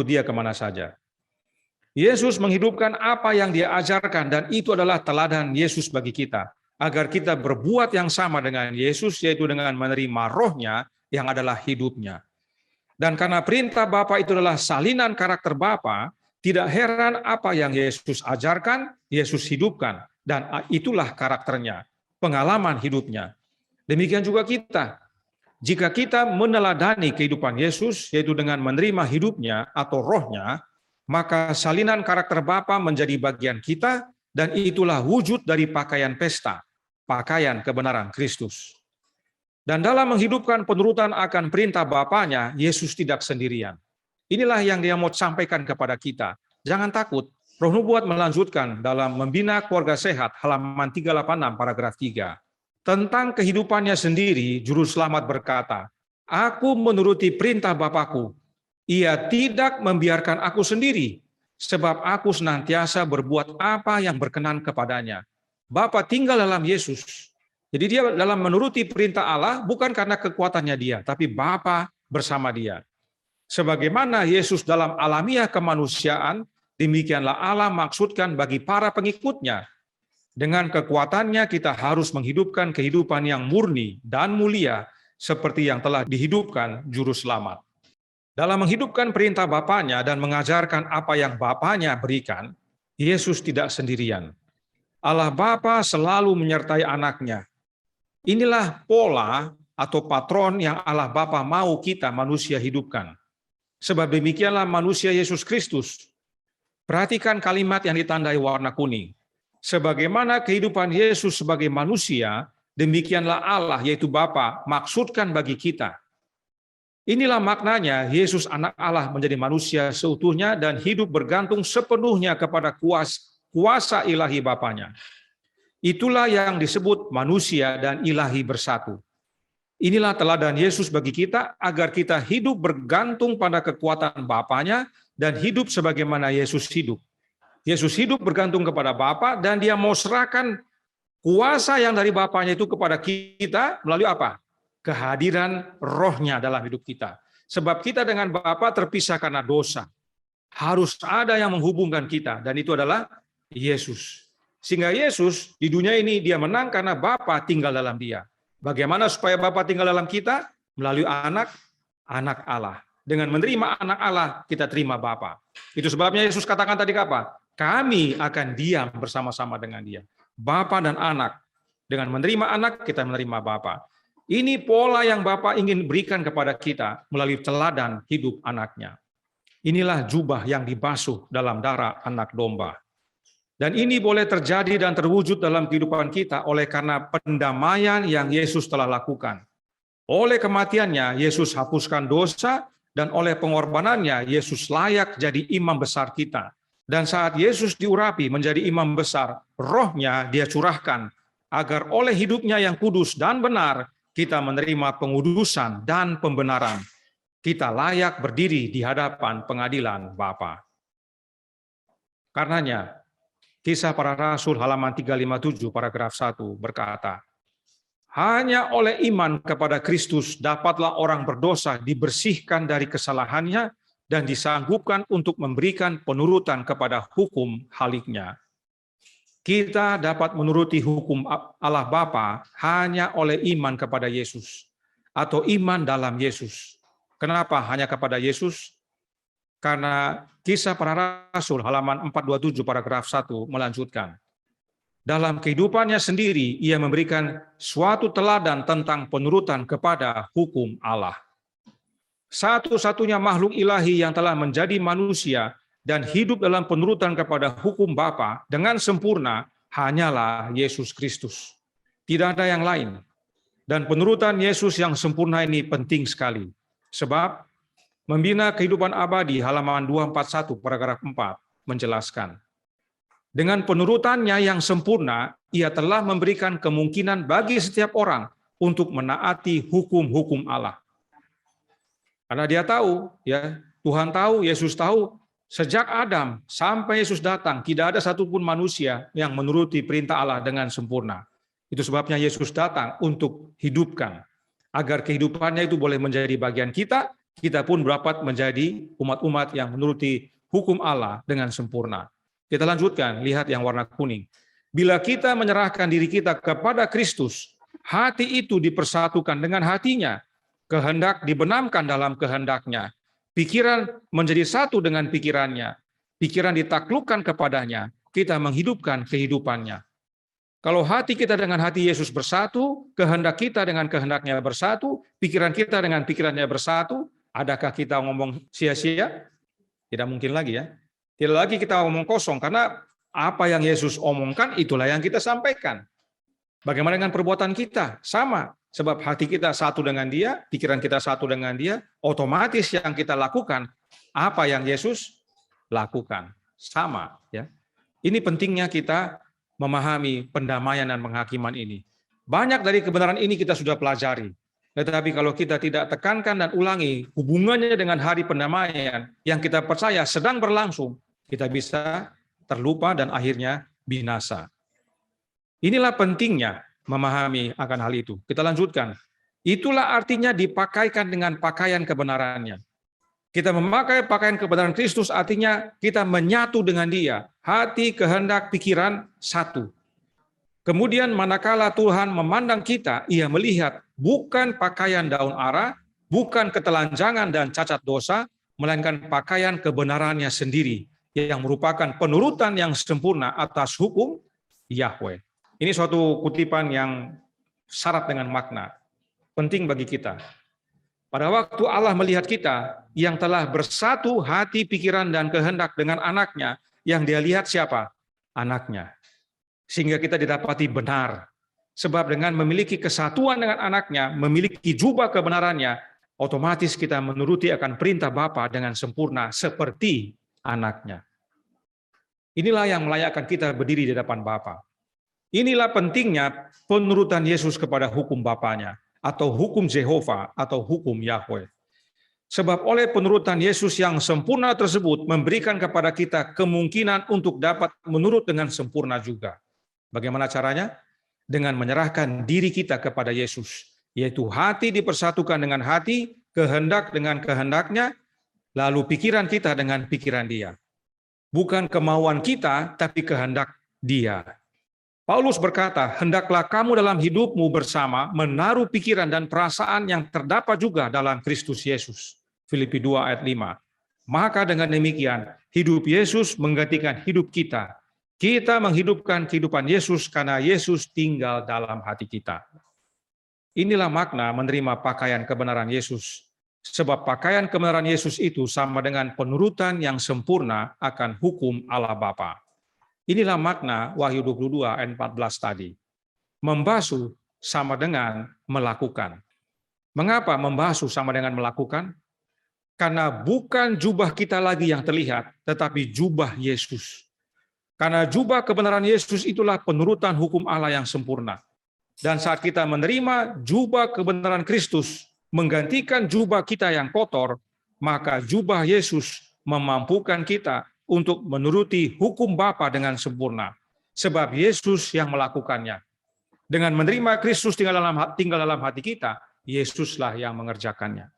dia kemana saja. Yesus menghidupkan apa yang dia ajarkan, dan itu adalah teladan Yesus bagi kita, agar kita berbuat yang sama dengan Yesus, yaitu dengan menerima rohnya yang adalah hidupnya. Dan karena perintah Bapa itu adalah salinan karakter Bapa, tidak heran apa yang Yesus ajarkan, Yesus hidupkan, dan itulah karakternya, pengalaman hidupnya. Demikian juga kita. Jika kita meneladani kehidupan Yesus, yaitu dengan menerima hidupnya atau rohnya, maka salinan karakter Bapa menjadi bagian kita, dan itulah wujud dari pakaian pesta, pakaian kebenaran Kristus. Dan dalam menghidupkan penurutan akan perintah Bapanya, Yesus tidak sendirian. Inilah yang dia mau sampaikan kepada kita. Jangan takut. Roh Nubuat melanjutkan dalam Membina Keluarga Sehat, halaman 386, paragraf 3. Tentang kehidupannya sendiri, Juru Selamat berkata, "Aku menuruti perintah Bapakku. Ia tidak membiarkan aku sendiri, sebab aku senantiasa berbuat apa yang berkenan kepadanya." Bapa tinggal dalam Yesus. Jadi dia dalam menuruti perintah Allah bukan karena kekuatannya dia, tapi Bapa bersama dia. Sebagaimana Yesus dalam alamiah kemanusiaan, demikianlah Allah maksudkan bagi para pengikutnya. Dengan kekuatannya kita harus menghidupkan kehidupan yang murni dan mulia, seperti yang telah dihidupkan Juru Selamat. Dalam menghidupkan perintah Bapanya dan mengajarkan apa yang Bapanya berikan, Yesus tidak sendirian. Allah Bapa selalu menyertai anaknya. Inilah pola atau patron yang Allah Bapa mau kita manusia hidupkan. Sebab demikianlah manusia Yesus Kristus. Perhatikan kalimat yang ditandai warna kuning. Sebagaimana kehidupan Yesus sebagai manusia, demikianlah Allah, yaitu Bapa, maksudkan bagi kita. Inilah maknanya Yesus anak Allah menjadi manusia seutuhnya dan hidup bergantung sepenuhnya kepada kuasa ilahi Bapanya. Itulah yang disebut manusia dan ilahi bersatu. Inilah teladan Yesus bagi kita agar kita hidup bergantung pada kekuatan Bapanya dan hidup sebagaimana Yesus hidup. Yesus hidup bergantung kepada Bapa dan dia mau serahkan kuasa yang dari Bapanya itu kepada kita melalui apa? Kehadiran rohnya dalam hidup kita. Sebab kita dengan Bapa terpisah karena dosa. Harus ada yang menghubungkan kita dan itu adalah Yesus. Sehingga Yesus di dunia ini dia menang karena Bapa tinggal dalam dia. Bagaimana supaya Bapa tinggal dalam kita? Melalui anak Allah. Dengan menerima anak Allah, kita terima Bapa. Itu sebabnya Yesus katakan tadi apa? Kami akan diam bersama-sama dengan dia. Bapa dan anak. Dengan menerima anak, kita menerima Bapa. Ini pola yang Bapa ingin berikan kepada kita melalui teladan hidup anaknya. Inilah jubah yang dibasuh dalam darah anak domba. Dan ini boleh terjadi dan terwujud dalam kehidupan kita oleh karena pendamaian yang Yesus telah lakukan. Oleh kematiannya, Yesus hapuskan dosa, dan oleh pengorbanannya, Yesus layak jadi imam besar kita. Dan saat Yesus diurapi menjadi imam besar, rohnya dia curahkan, agar oleh hidupnya yang kudus dan benar, kita menerima pengudusan dan pembenaran. Kita layak berdiri di hadapan pengadilan Bapa. Karenanya, Kisah Para Rasul halaman 357 paragraf 1 berkata, hanya oleh iman kepada Kristus dapatlah orang berdosa dibersihkan dari kesalahannya dan disanggupkan untuk memberikan penurutan kepada hukum haliknya. Kita dapat menuruti hukum Allah Bapa hanya oleh iman kepada Yesus atau iman dalam Yesus. Kenapa hanya kepada Yesus? Karena Kisah Para Rasul halaman 427 paragraf 1 melanjutkan. Dalam kehidupannya sendiri, ia memberikan suatu teladan tentang penurutan kepada hukum Allah. Satu-satunya makhluk ilahi yang telah menjadi manusia dan hidup dalam penurutan kepada hukum Bapa dengan sempurna hanyalah Yesus Kristus. Tidak ada yang lain. Dan penurutan Yesus yang sempurna ini penting sekali. Sebab membina kehidupan abadi, halaman 241 paragraf 4 menjelaskan. Dengan penurutannya yang sempurna, ia telah memberikan kemungkinan bagi setiap orang untuk menaati hukum-hukum Allah. Karena dia tahu, ya, Tuhan tahu, Yesus tahu, sejak Adam sampai Yesus datang, tidak ada satupun manusia yang menuruti perintah Allah dengan sempurna. Itu sebabnya Yesus datang untuk hidupkan, agar kehidupannya itu boleh menjadi bagian kita, kita pun dapat menjadi umat-umat yang menuruti hukum Allah dengan sempurna. Kita lanjutkan, lihat yang warna kuning. Bila kita menyerahkan diri kita kepada Kristus, hati itu dipersatukan dengan hatinya, kehendak dibenamkan dalam kehendaknya, pikiran menjadi satu dengan pikirannya, pikiran ditaklukkan kepadanya, kita menghidupkan kehidupannya. Kalau hati kita dengan hati Yesus bersatu, kehendak kita dengan kehendaknya bersatu, pikiran kita dengan pikirannya bersatu, adakah kita ngomong sia-sia? Tidak mungkin lagi ya. Tidak lagi kita ngomong kosong, karena apa yang Yesus omongkan itulah yang kita sampaikan. Bagaimana dengan perbuatan kita? Sama, sebab hati kita satu dengan Dia, pikiran kita satu dengan Dia, otomatis yang kita lakukan, apa yang Yesus lakukan. Sama. Ya. Ini pentingnya kita memahami pendamaian dan penghakiman ini. Banyak dari kebenaran ini kita sudah pelajari. Tetapi kalau kita tidak tekankan dan ulangi hubungannya dengan hari pendamaian yang kita percaya sedang berlangsung, kita bisa terlupa dan akhirnya binasa. Inilah pentingnya memahami akan hal itu. Kita lanjutkan. Itulah artinya dipakaikan dengan pakaian kebenarannya. Kita memakai pakaian kebenaran Kristus artinya kita menyatu dengan Dia. Hati, kehendak, pikiran satu. Kemudian manakala Tuhan memandang kita, Ia melihat bukan pakaian daun ara, bukan ketelanjangan dan cacat dosa, melainkan pakaian kebenarannya sendiri, yang merupakan penurutan yang sempurna atas hukum Yahweh. Ini suatu kutipan yang syarat dengan makna, penting bagi kita. Pada waktu Allah melihat kita yang telah bersatu hati, pikiran, dan kehendak dengan anaknya, yang Dia lihat siapa? Anaknya. Sehingga kita didapati benar. Sebab dengan memiliki kesatuan dengan anaknya, memiliki jubah kebenarannya, otomatis kita menuruti akan perintah Bapa dengan sempurna seperti anaknya. Inilah yang melayakkan kita berdiri di depan Bapa. Inilah pentingnya penurutan Yesus kepada hukum Bapanya, atau hukum Jehovah, atau hukum Yahweh. Sebab oleh penurutan Yesus yang sempurna tersebut memberikan kepada kita kemungkinan untuk dapat menurut dengan sempurna juga. Bagaimana caranya? Dengan menyerahkan diri kita kepada Yesus, yaitu hati dipersatukan dengan hati, kehendak dengan kehendaknya, lalu pikiran kita dengan pikiran Dia. Bukan kemauan kita, tapi kehendak Dia. Paulus berkata, hendaklah kamu dalam hidupmu bersama menaruh pikiran dan perasaan yang terdapat juga dalam Kristus Yesus. Filipi 2 ayat 5. Maka dengan demikian, hidup Yesus menggantikan hidup kita. Kita menghidupkan kehidupan Yesus karena Yesus tinggal dalam hati kita. Inilah makna menerima pakaian kebenaran Yesus. Sebab pakaian kebenaran Yesus itu sama dengan penurutan yang sempurna akan hukum Allah Bapa. Inilah makna Wahyu 22 ayat 14 tadi. Membasuh sama dengan melakukan. Mengapa membasuh sama dengan melakukan? Karena bukan jubah kita lagi yang terlihat, tetapi jubah Yesus. Karena jubah kebenaran Yesus itulah penurutan hukum Allah yang sempurna. Dan saat kita menerima jubah kebenaran Kristus, menggantikan jubah kita yang kotor, maka jubah Yesus memampukan kita untuk menuruti hukum Bapa dengan sempurna. Sebab Yesus yang melakukannya. Dengan menerima Kristus tinggal dalam hati kita, Yesuslah yang mengerjakannya.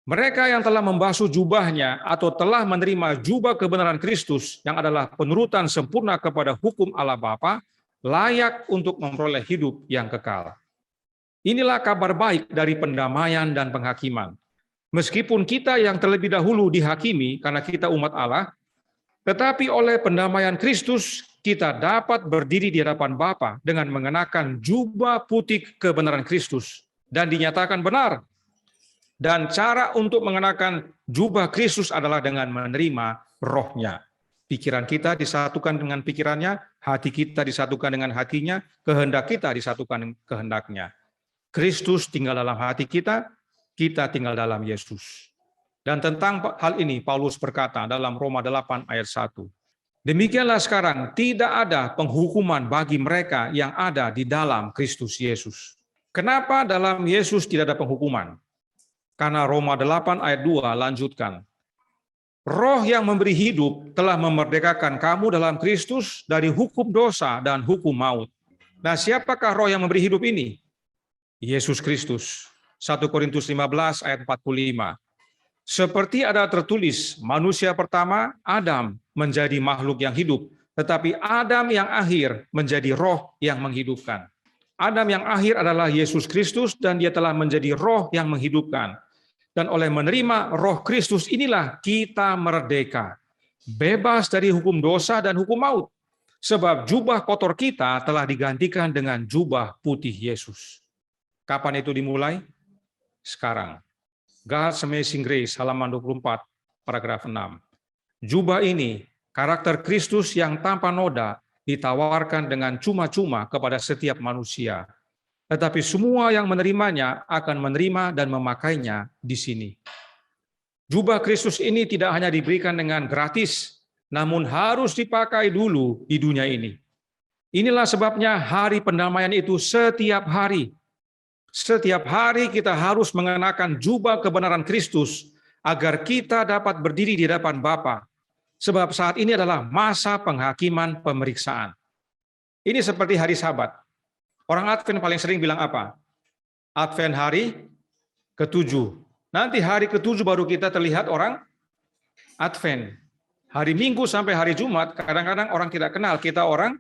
Mereka yang telah membasuh jubahnya atau telah menerima jubah kebenaran Kristus yang adalah penurutan sempurna kepada hukum Allah Bapa, layak untuk memperoleh hidup yang kekal. Inilah kabar baik dari pendamaian dan penghakiman. Meskipun kita yang terlebih dahulu dihakimi karena kita umat Allah, tetapi oleh pendamaian Kristus, kita dapat berdiri di hadapan Bapa dengan mengenakan jubah putih kebenaran Kristus dan dinyatakan benar. Dan cara untuk mengenakan jubah Kristus adalah dengan menerima rohnya. Pikiran kita disatukan dengan pikirannya, hati kita disatukan dengan hatinya, kehendak kita disatukan dengan kehendaknya. Kristus tinggal dalam hati kita tinggal dalam Yesus. Dan tentang hal ini Paulus berkata dalam Roma 8 ayat 1. Demikianlah sekarang tidak ada penghukuman bagi mereka yang ada di dalam Kristus Yesus. Kenapa dalam Yesus tidak ada penghukuman? Karena Roma 8 ayat 2 lanjutkan. Roh yang memberi hidup telah memerdekakan kamu dalam Kristus dari hukum dosa dan hukum maut. Nah, siapakah roh yang memberi hidup ini? Yesus Kristus. 1 Korintus 15 ayat 45. Seperti ada tertulis, manusia pertama, Adam, menjadi makhluk yang hidup, tetapi Adam yang akhir menjadi roh yang menghidupkan. Adam yang akhir adalah Yesus Kristus dan dia telah menjadi roh yang menghidupkan. Dan oleh menerima roh Kristus inilah kita merdeka, bebas dari hukum dosa dan hukum maut. Sebab jubah kotor kita telah digantikan dengan jubah putih Yesus. Kapan itu dimulai? Sekarang. God's Amazing Grace, halaman 24, paragraf 6. Jubah ini, karakter Kristus yang tanpa noda, ditawarkan dengan cuma-cuma kepada setiap manusia. Tetapi semua yang menerimanya akan menerima dan memakainya di sini. Jubah Kristus ini tidak hanya diberikan dengan gratis, namun harus dipakai dulu di dunia ini. Inilah sebabnya hari pendamaian itu setiap hari. Setiap hari kita harus mengenakan jubah kebenaran Kristus agar kita dapat berdiri di hadapan Bapa. Sebab saat ini adalah masa penghakiman pemeriksaan. Ini seperti hari Sabat. Orang Advent paling sering bilang apa? Advent hari ke-7. Nanti hari ke-7 baru kita terlihat orang Advent. Hari Minggu sampai hari Jumat, kadang-kadang orang tidak kenal kita orang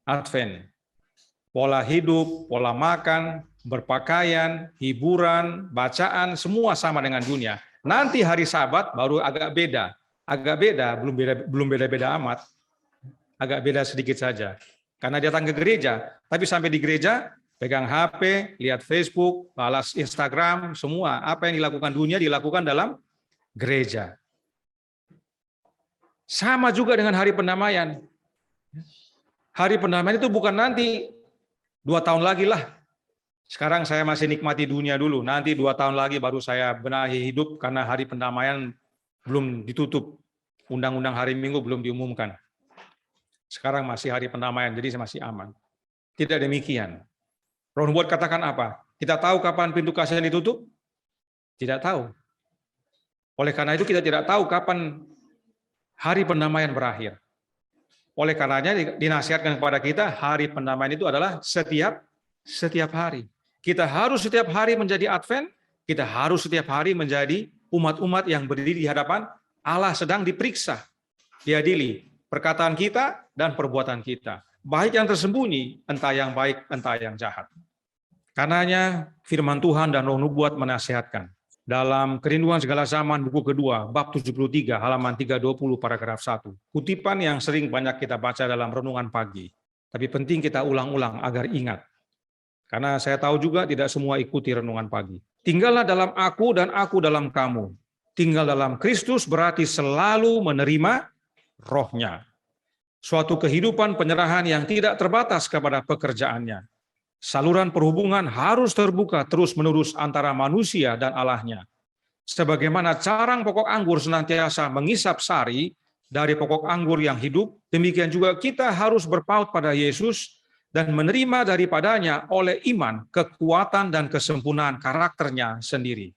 Advent. Pola hidup, pola makan, berpakaian, hiburan, bacaan, semua sama dengan dunia. Nanti hari Sabat baru agak beda. Agak beda, belum beda-beda amat. Agak beda sedikit saja. Karena datang ke gereja, tapi sampai di gereja, pegang HP, lihat Facebook, balas Instagram, semua. Apa yang dilakukan dunia dilakukan dalam gereja. Sama juga dengan hari pendamaian. Hari pendamaian itu bukan nanti 2 tahun lagi lah. Sekarang saya masih nikmati dunia dulu. Nanti 2 tahun lagi baru saya benahi hidup karena hari pendamaian belum ditutup. Undang-undang hari Minggu belum diumumkan. Sekarang masih hari pendamaian, jadi masih aman. Tidak demikian. Roh nubuat katakan apa? Kita tahu kapan pintu kasih ditutup? Tidak tahu. Oleh karena itu kita tidak tahu kapan hari pendamaian berakhir. Oleh karenanya dinasihatkan kepada kita, hari pendamaian itu adalah setiap hari. Kita harus setiap hari menjadi Advent, kita harus setiap hari menjadi umat-umat yang berdiri di hadapan Allah sedang diperiksa, diadili perkataan kita dan perbuatan kita. Baik yang tersembunyi, entah yang baik, entah yang jahat. Karenanya firman Tuhan dan Roh Nubuat menasihatkan. Dalam Kerinduan Segala Zaman buku kedua, bab 73, halaman 320, paragraf 1. Kutipan yang sering banyak kita baca dalam renungan pagi. Tapi penting kita ulang-ulang agar ingat. Karena saya tahu juga tidak semua ikuti renungan pagi. Tinggallah dalam aku dan aku dalam kamu. Tinggal dalam Kristus berarti selalu menerima rohnya. Suatu kehidupan penyerahan yang tidak terbatas kepada pekerjaannya. Saluran perhubungan harus terbuka terus-menerus antara manusia dan Allahnya. Sebagaimana carang pokok anggur senantiasa mengisap sari dari pokok anggur yang hidup, demikian juga kita harus berpaut pada Yesus dan menerima daripadanya oleh iman kekuatan dan kesempurnaan karakternya sendiri.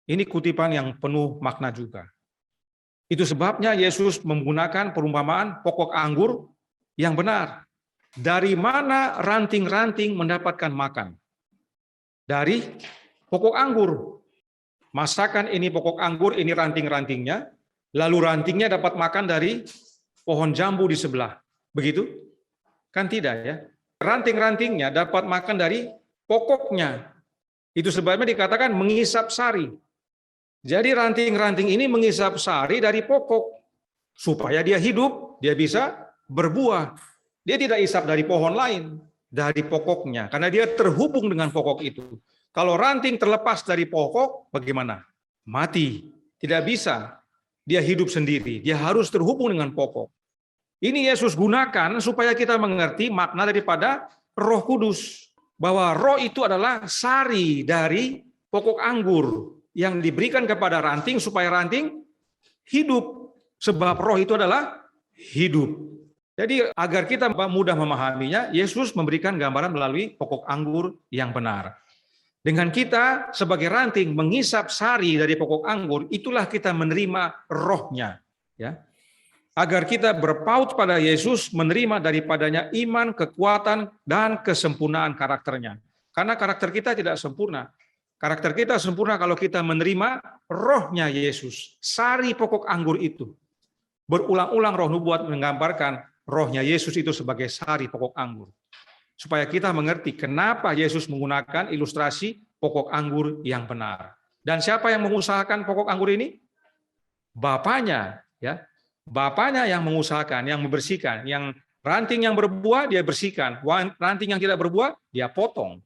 Ini kutipan yang penuh makna juga. Itu sebabnya Yesus menggunakan perumpamaan pokok anggur yang benar. Dari mana ranting-ranting mendapatkan makan? Dari pokok anggur. Masakan ini pokok anggur, ini ranting-rantingnya, lalu rantingnya dapat makan dari pohon jambu di sebelah. Begitu? Kan tidak ya? Ranting-rantingnya dapat makan dari pokoknya. Itu sebabnya dikatakan mengisap sari. Jadi ranting-ranting ini mengisap sari dari pokok. Supaya dia hidup, dia bisa berbuah. Dia tidak isap dari pohon lain, dari pokoknya. Karena dia terhubung dengan pokok itu. Kalau ranting terlepas dari pokok, bagaimana? Mati. Tidak bisa. dia hidup sendiri, dia harus terhubung dengan pokok. Ini Yesus gunakan supaya kita mengerti makna daripada Roh Kudus, bahwa roh itu adalah sari dari pokok anggur yang diberikan kepada ranting supaya ranting hidup, sebab roh itu adalah hidup. Jadi agar kita mudah memahaminya, Yesus memberikan gambaran melalui pokok anggur yang benar. Dengan kita sebagai ranting mengisap sari dari pokok anggur, itulah kita menerima rohnya. Ya. Agar kita berpaut pada Yesus, menerima daripadanya iman, kekuatan, dan kesempurnaan karakternya. Karena karakter kita tidak sempurna. Karakter kita sempurna kalau kita menerima rohnya Yesus, sari pokok anggur itu. Berulang-ulang roh nubuat menggambarkan rohnya Yesus itu sebagai sari pokok anggur. Supaya kita mengerti kenapa Yesus menggunakan ilustrasi pokok anggur yang benar. Dan siapa yang mengusahakan pokok anggur ini? Bapaknya, ya. Bapaknya yang mengusahakan, yang membersihkan, yang ranting yang berbuah dia bersihkan, ranting yang tidak berbuah dia potong.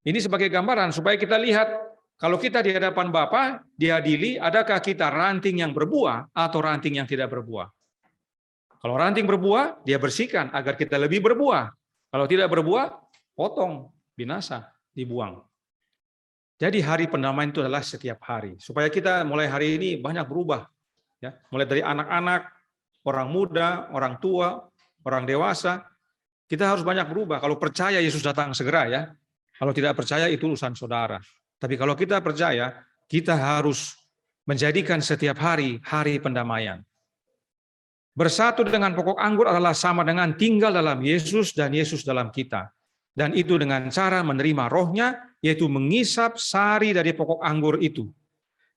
Ini sebagai gambaran supaya kita lihat kalau kita di hadapan Bapa diadili, adakah kita ranting yang berbuah atau ranting yang tidak berbuah? Kalau ranting berbuah, dia bersihkan agar kita lebih berbuah. Kalau tidak berbuah, potong, binasa, dibuang. Jadi hari pendamaian itu adalah setiap hari. Supaya kita mulai hari ini banyak berubah. Ya, mulai dari anak-anak, orang muda, orang tua, orang dewasa, kita harus banyak berubah. Kalau percaya Yesus datang segera ya. Kalau tidak percaya itu urusan saudara. Tapi kalau kita percaya, kita harus menjadikan setiap hari hari pendamaian. Bersatu dengan pokok anggur adalah sama dengan tinggal dalam Yesus dan Yesus dalam kita. Dan itu dengan cara menerima rohnya, yaitu mengisap sari dari pokok anggur itu.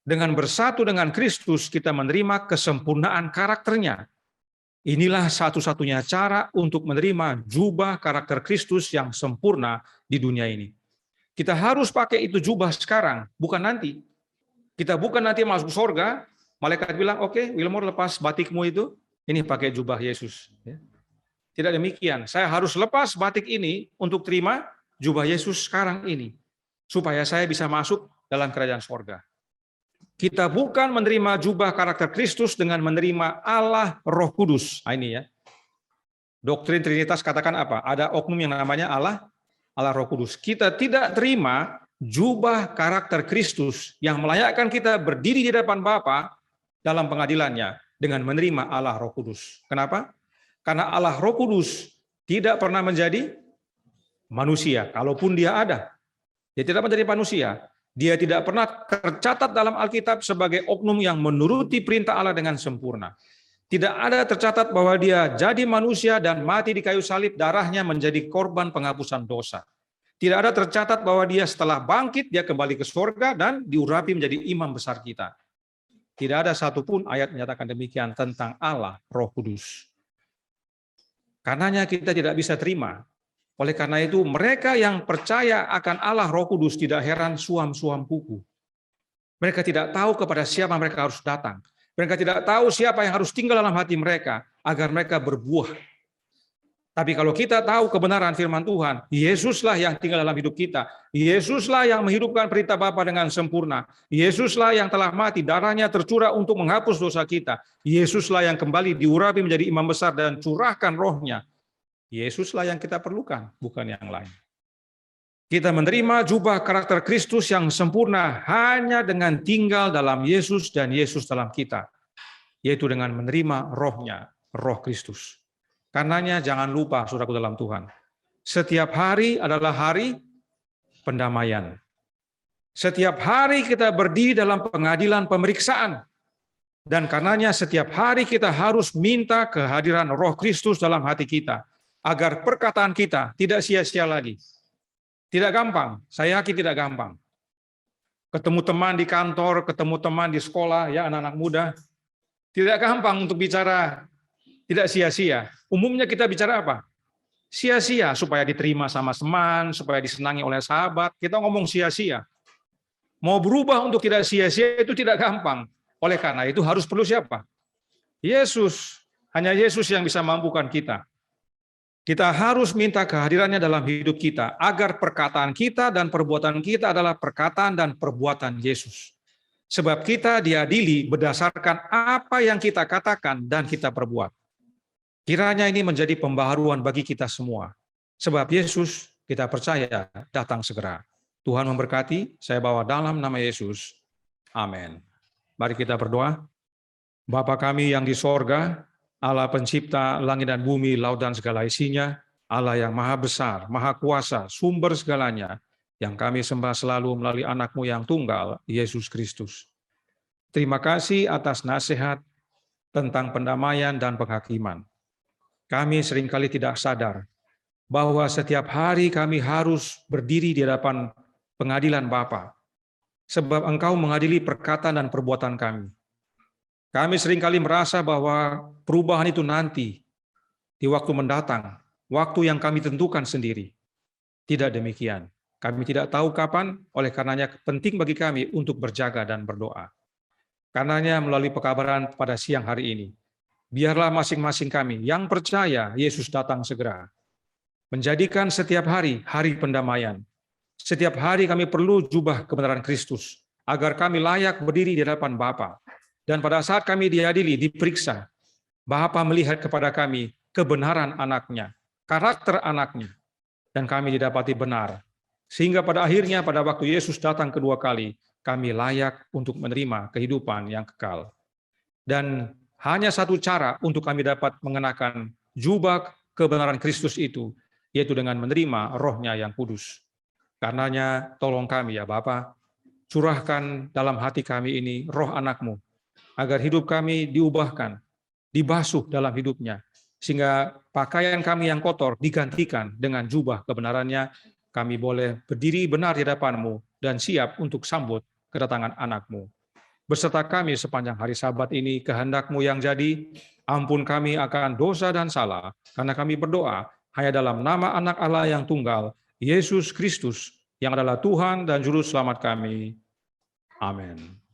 Dengan bersatu dengan Kristus, kita menerima kesempurnaan karakternya. Inilah satu-satunya cara untuk menerima jubah karakter Kristus yang sempurna di dunia ini. Kita harus pakai itu jubah sekarang, bukan nanti. Kita bukan nanti masuk surga, malaikat bilang, oke, Wilmore lepas batikmu itu, ini pakai jubah Yesus. Tidak demikian, saya harus lepas batik ini untuk terima jubah Yesus sekarang ini, supaya saya bisa masuk dalam kerajaan surga. Kita bukan menerima jubah karakter Kristus dengan menerima Allah Roh Kudus. Nah, ini ya. Doktrin Trinitas katakan apa? Ada oknum yang namanya Allah Roh Kudus. Kita tidak terima jubah karakter Kristus yang melayakkan kita berdiri di depan Bapa dalam pengadilannya dengan menerima Allah Roh Kudus. Kenapa? Karena Allah Roh Kudus tidak pernah menjadi manusia, kalaupun dia ada. Dia tidak menjadi manusia. Dia tidak pernah tercatat dalam Alkitab sebagai oknum yang menuruti perintah Allah dengan sempurna. Tidak ada tercatat bahwa dia jadi manusia dan mati di kayu salib, darahnya menjadi korban penghapusan dosa. Tidak ada tercatat bahwa dia setelah bangkit, dia kembali ke surga dan diurapi menjadi imam besar kita. Tidak ada satupun ayat menyatakan demikian tentang Allah Roh Kudus. Karenanya kita tidak bisa terima. Oleh karena itu, mereka yang percaya akan Allah Roh Kudus tidak heran suam-suam kuku. Mereka tidak tahu kepada siapa mereka harus datang. Mereka tidak tahu siapa yang harus tinggal dalam hati mereka agar mereka berbuah. Tapi kalau kita tahu kebenaran firman Tuhan, Yesuslah yang tinggal dalam hidup kita. Yesuslah yang menghidupkan perintah Bapa dengan sempurna. Yesuslah yang telah mati, darahnya tercurah untuk menghapus dosa kita. Yesuslah yang kembali diurapi menjadi imam besar dan curahkan rohnya. Yesuslah yang kita perlukan, bukan yang lain. Kita menerima jubah karakter Kristus yang sempurna hanya dengan tinggal dalam Yesus dan Yesus dalam kita, yaitu dengan menerima rohnya, roh Kristus. Karenanya jangan lupa, saudaraku dalam Tuhan, setiap hari adalah hari pendamaian. Setiap hari kita berdiri dalam pengadilan pemeriksaan, dan karenanya setiap hari kita harus minta kehadiran roh Kristus dalam hati kita, agar perkataan kita tidak sia-sia lagi. Tidak gampang, saya yakin tidak gampang. Ketemu teman di kantor, ketemu teman di sekolah, ya anak-anak muda, tidak gampang untuk bicara tidak sia-sia. Umumnya kita bicara apa? Sia-sia, supaya diterima sama teman, supaya disenangi oleh sahabat, kita ngomong sia-sia. Mau berubah untuk tidak sia-sia itu tidak gampang. Oleh karena itu harus perlu siapa? Yesus. Hanya Yesus yang bisa mampukan kita. Kita harus minta kehadirannya dalam hidup kita, agar perkataan kita dan perbuatan kita adalah perkataan dan perbuatan Yesus. Sebab kita diadili berdasarkan apa yang kita katakan dan kita perbuat. Kiranya ini menjadi pembaharuan bagi kita semua. Sebab Yesus, kita percaya, datang segera. Tuhan memberkati, saya bawa dalam nama Yesus. Amin. Mari kita berdoa. Bapa kami yang di sorga, Allah pencipta langit dan bumi, laut dan segala isinya, Allah yang maha besar, maha kuasa, sumber segalanya, yang kami sembah selalu melalui anak-Mu yang tunggal, Yesus Kristus. Terima kasih atas nasihat tentang pendamaian dan penghakiman. Kami seringkali tidak sadar bahwa setiap hari kami harus berdiri di hadapan pengadilan Bapa, sebab Engkau mengadili perkataan dan perbuatan kami. Kami seringkali merasa bahwa perubahan itu nanti, di waktu mendatang, waktu yang kami tentukan sendiri. Tidak demikian. Kami tidak tahu kapan, oleh karenanya penting bagi kami untuk berjaga dan berdoa. Karenanya melalui pekabaran pada siang hari ini, biarlah masing-masing kami yang percaya Yesus datang segera, menjadikan setiap hari, hari pendamaian. Setiap hari kami perlu jubah kebenaran Kristus, agar kami layak berdiri di hadapan Bapa. Dan pada saat kami diadili, diperiksa, Bapa melihat kepada kami kebenaran anaknya, karakter anaknya, dan kami didapati benar. Sehingga pada akhirnya, pada waktu Yesus datang kedua kali, kami layak untuk menerima kehidupan yang kekal. Dan hanya satu cara untuk kami dapat mengenakan jubah kebenaran Kristus itu, yaitu dengan menerima Roh-Nya yang kudus. Karenanya, tolong kami ya Bapa, curahkan dalam hati kami ini roh anak-Mu, agar hidup kami diubahkan, dibasuh dalam hidupnya, sehingga pakaian kami yang kotor digantikan dengan jubah kebenarannya, kami boleh berdiri benar di hadapan-Mu dan siap untuk sambut kedatangan anak-Mu. Beserta kami sepanjang hari Sabat ini, kehendak-Mu yang jadi, ampun kami akan dosa dan salah, karena kami berdoa hanya dalam nama anak Allah yang tunggal, Yesus Kristus, yang adalah Tuhan dan Juru Selamat kami. Amin.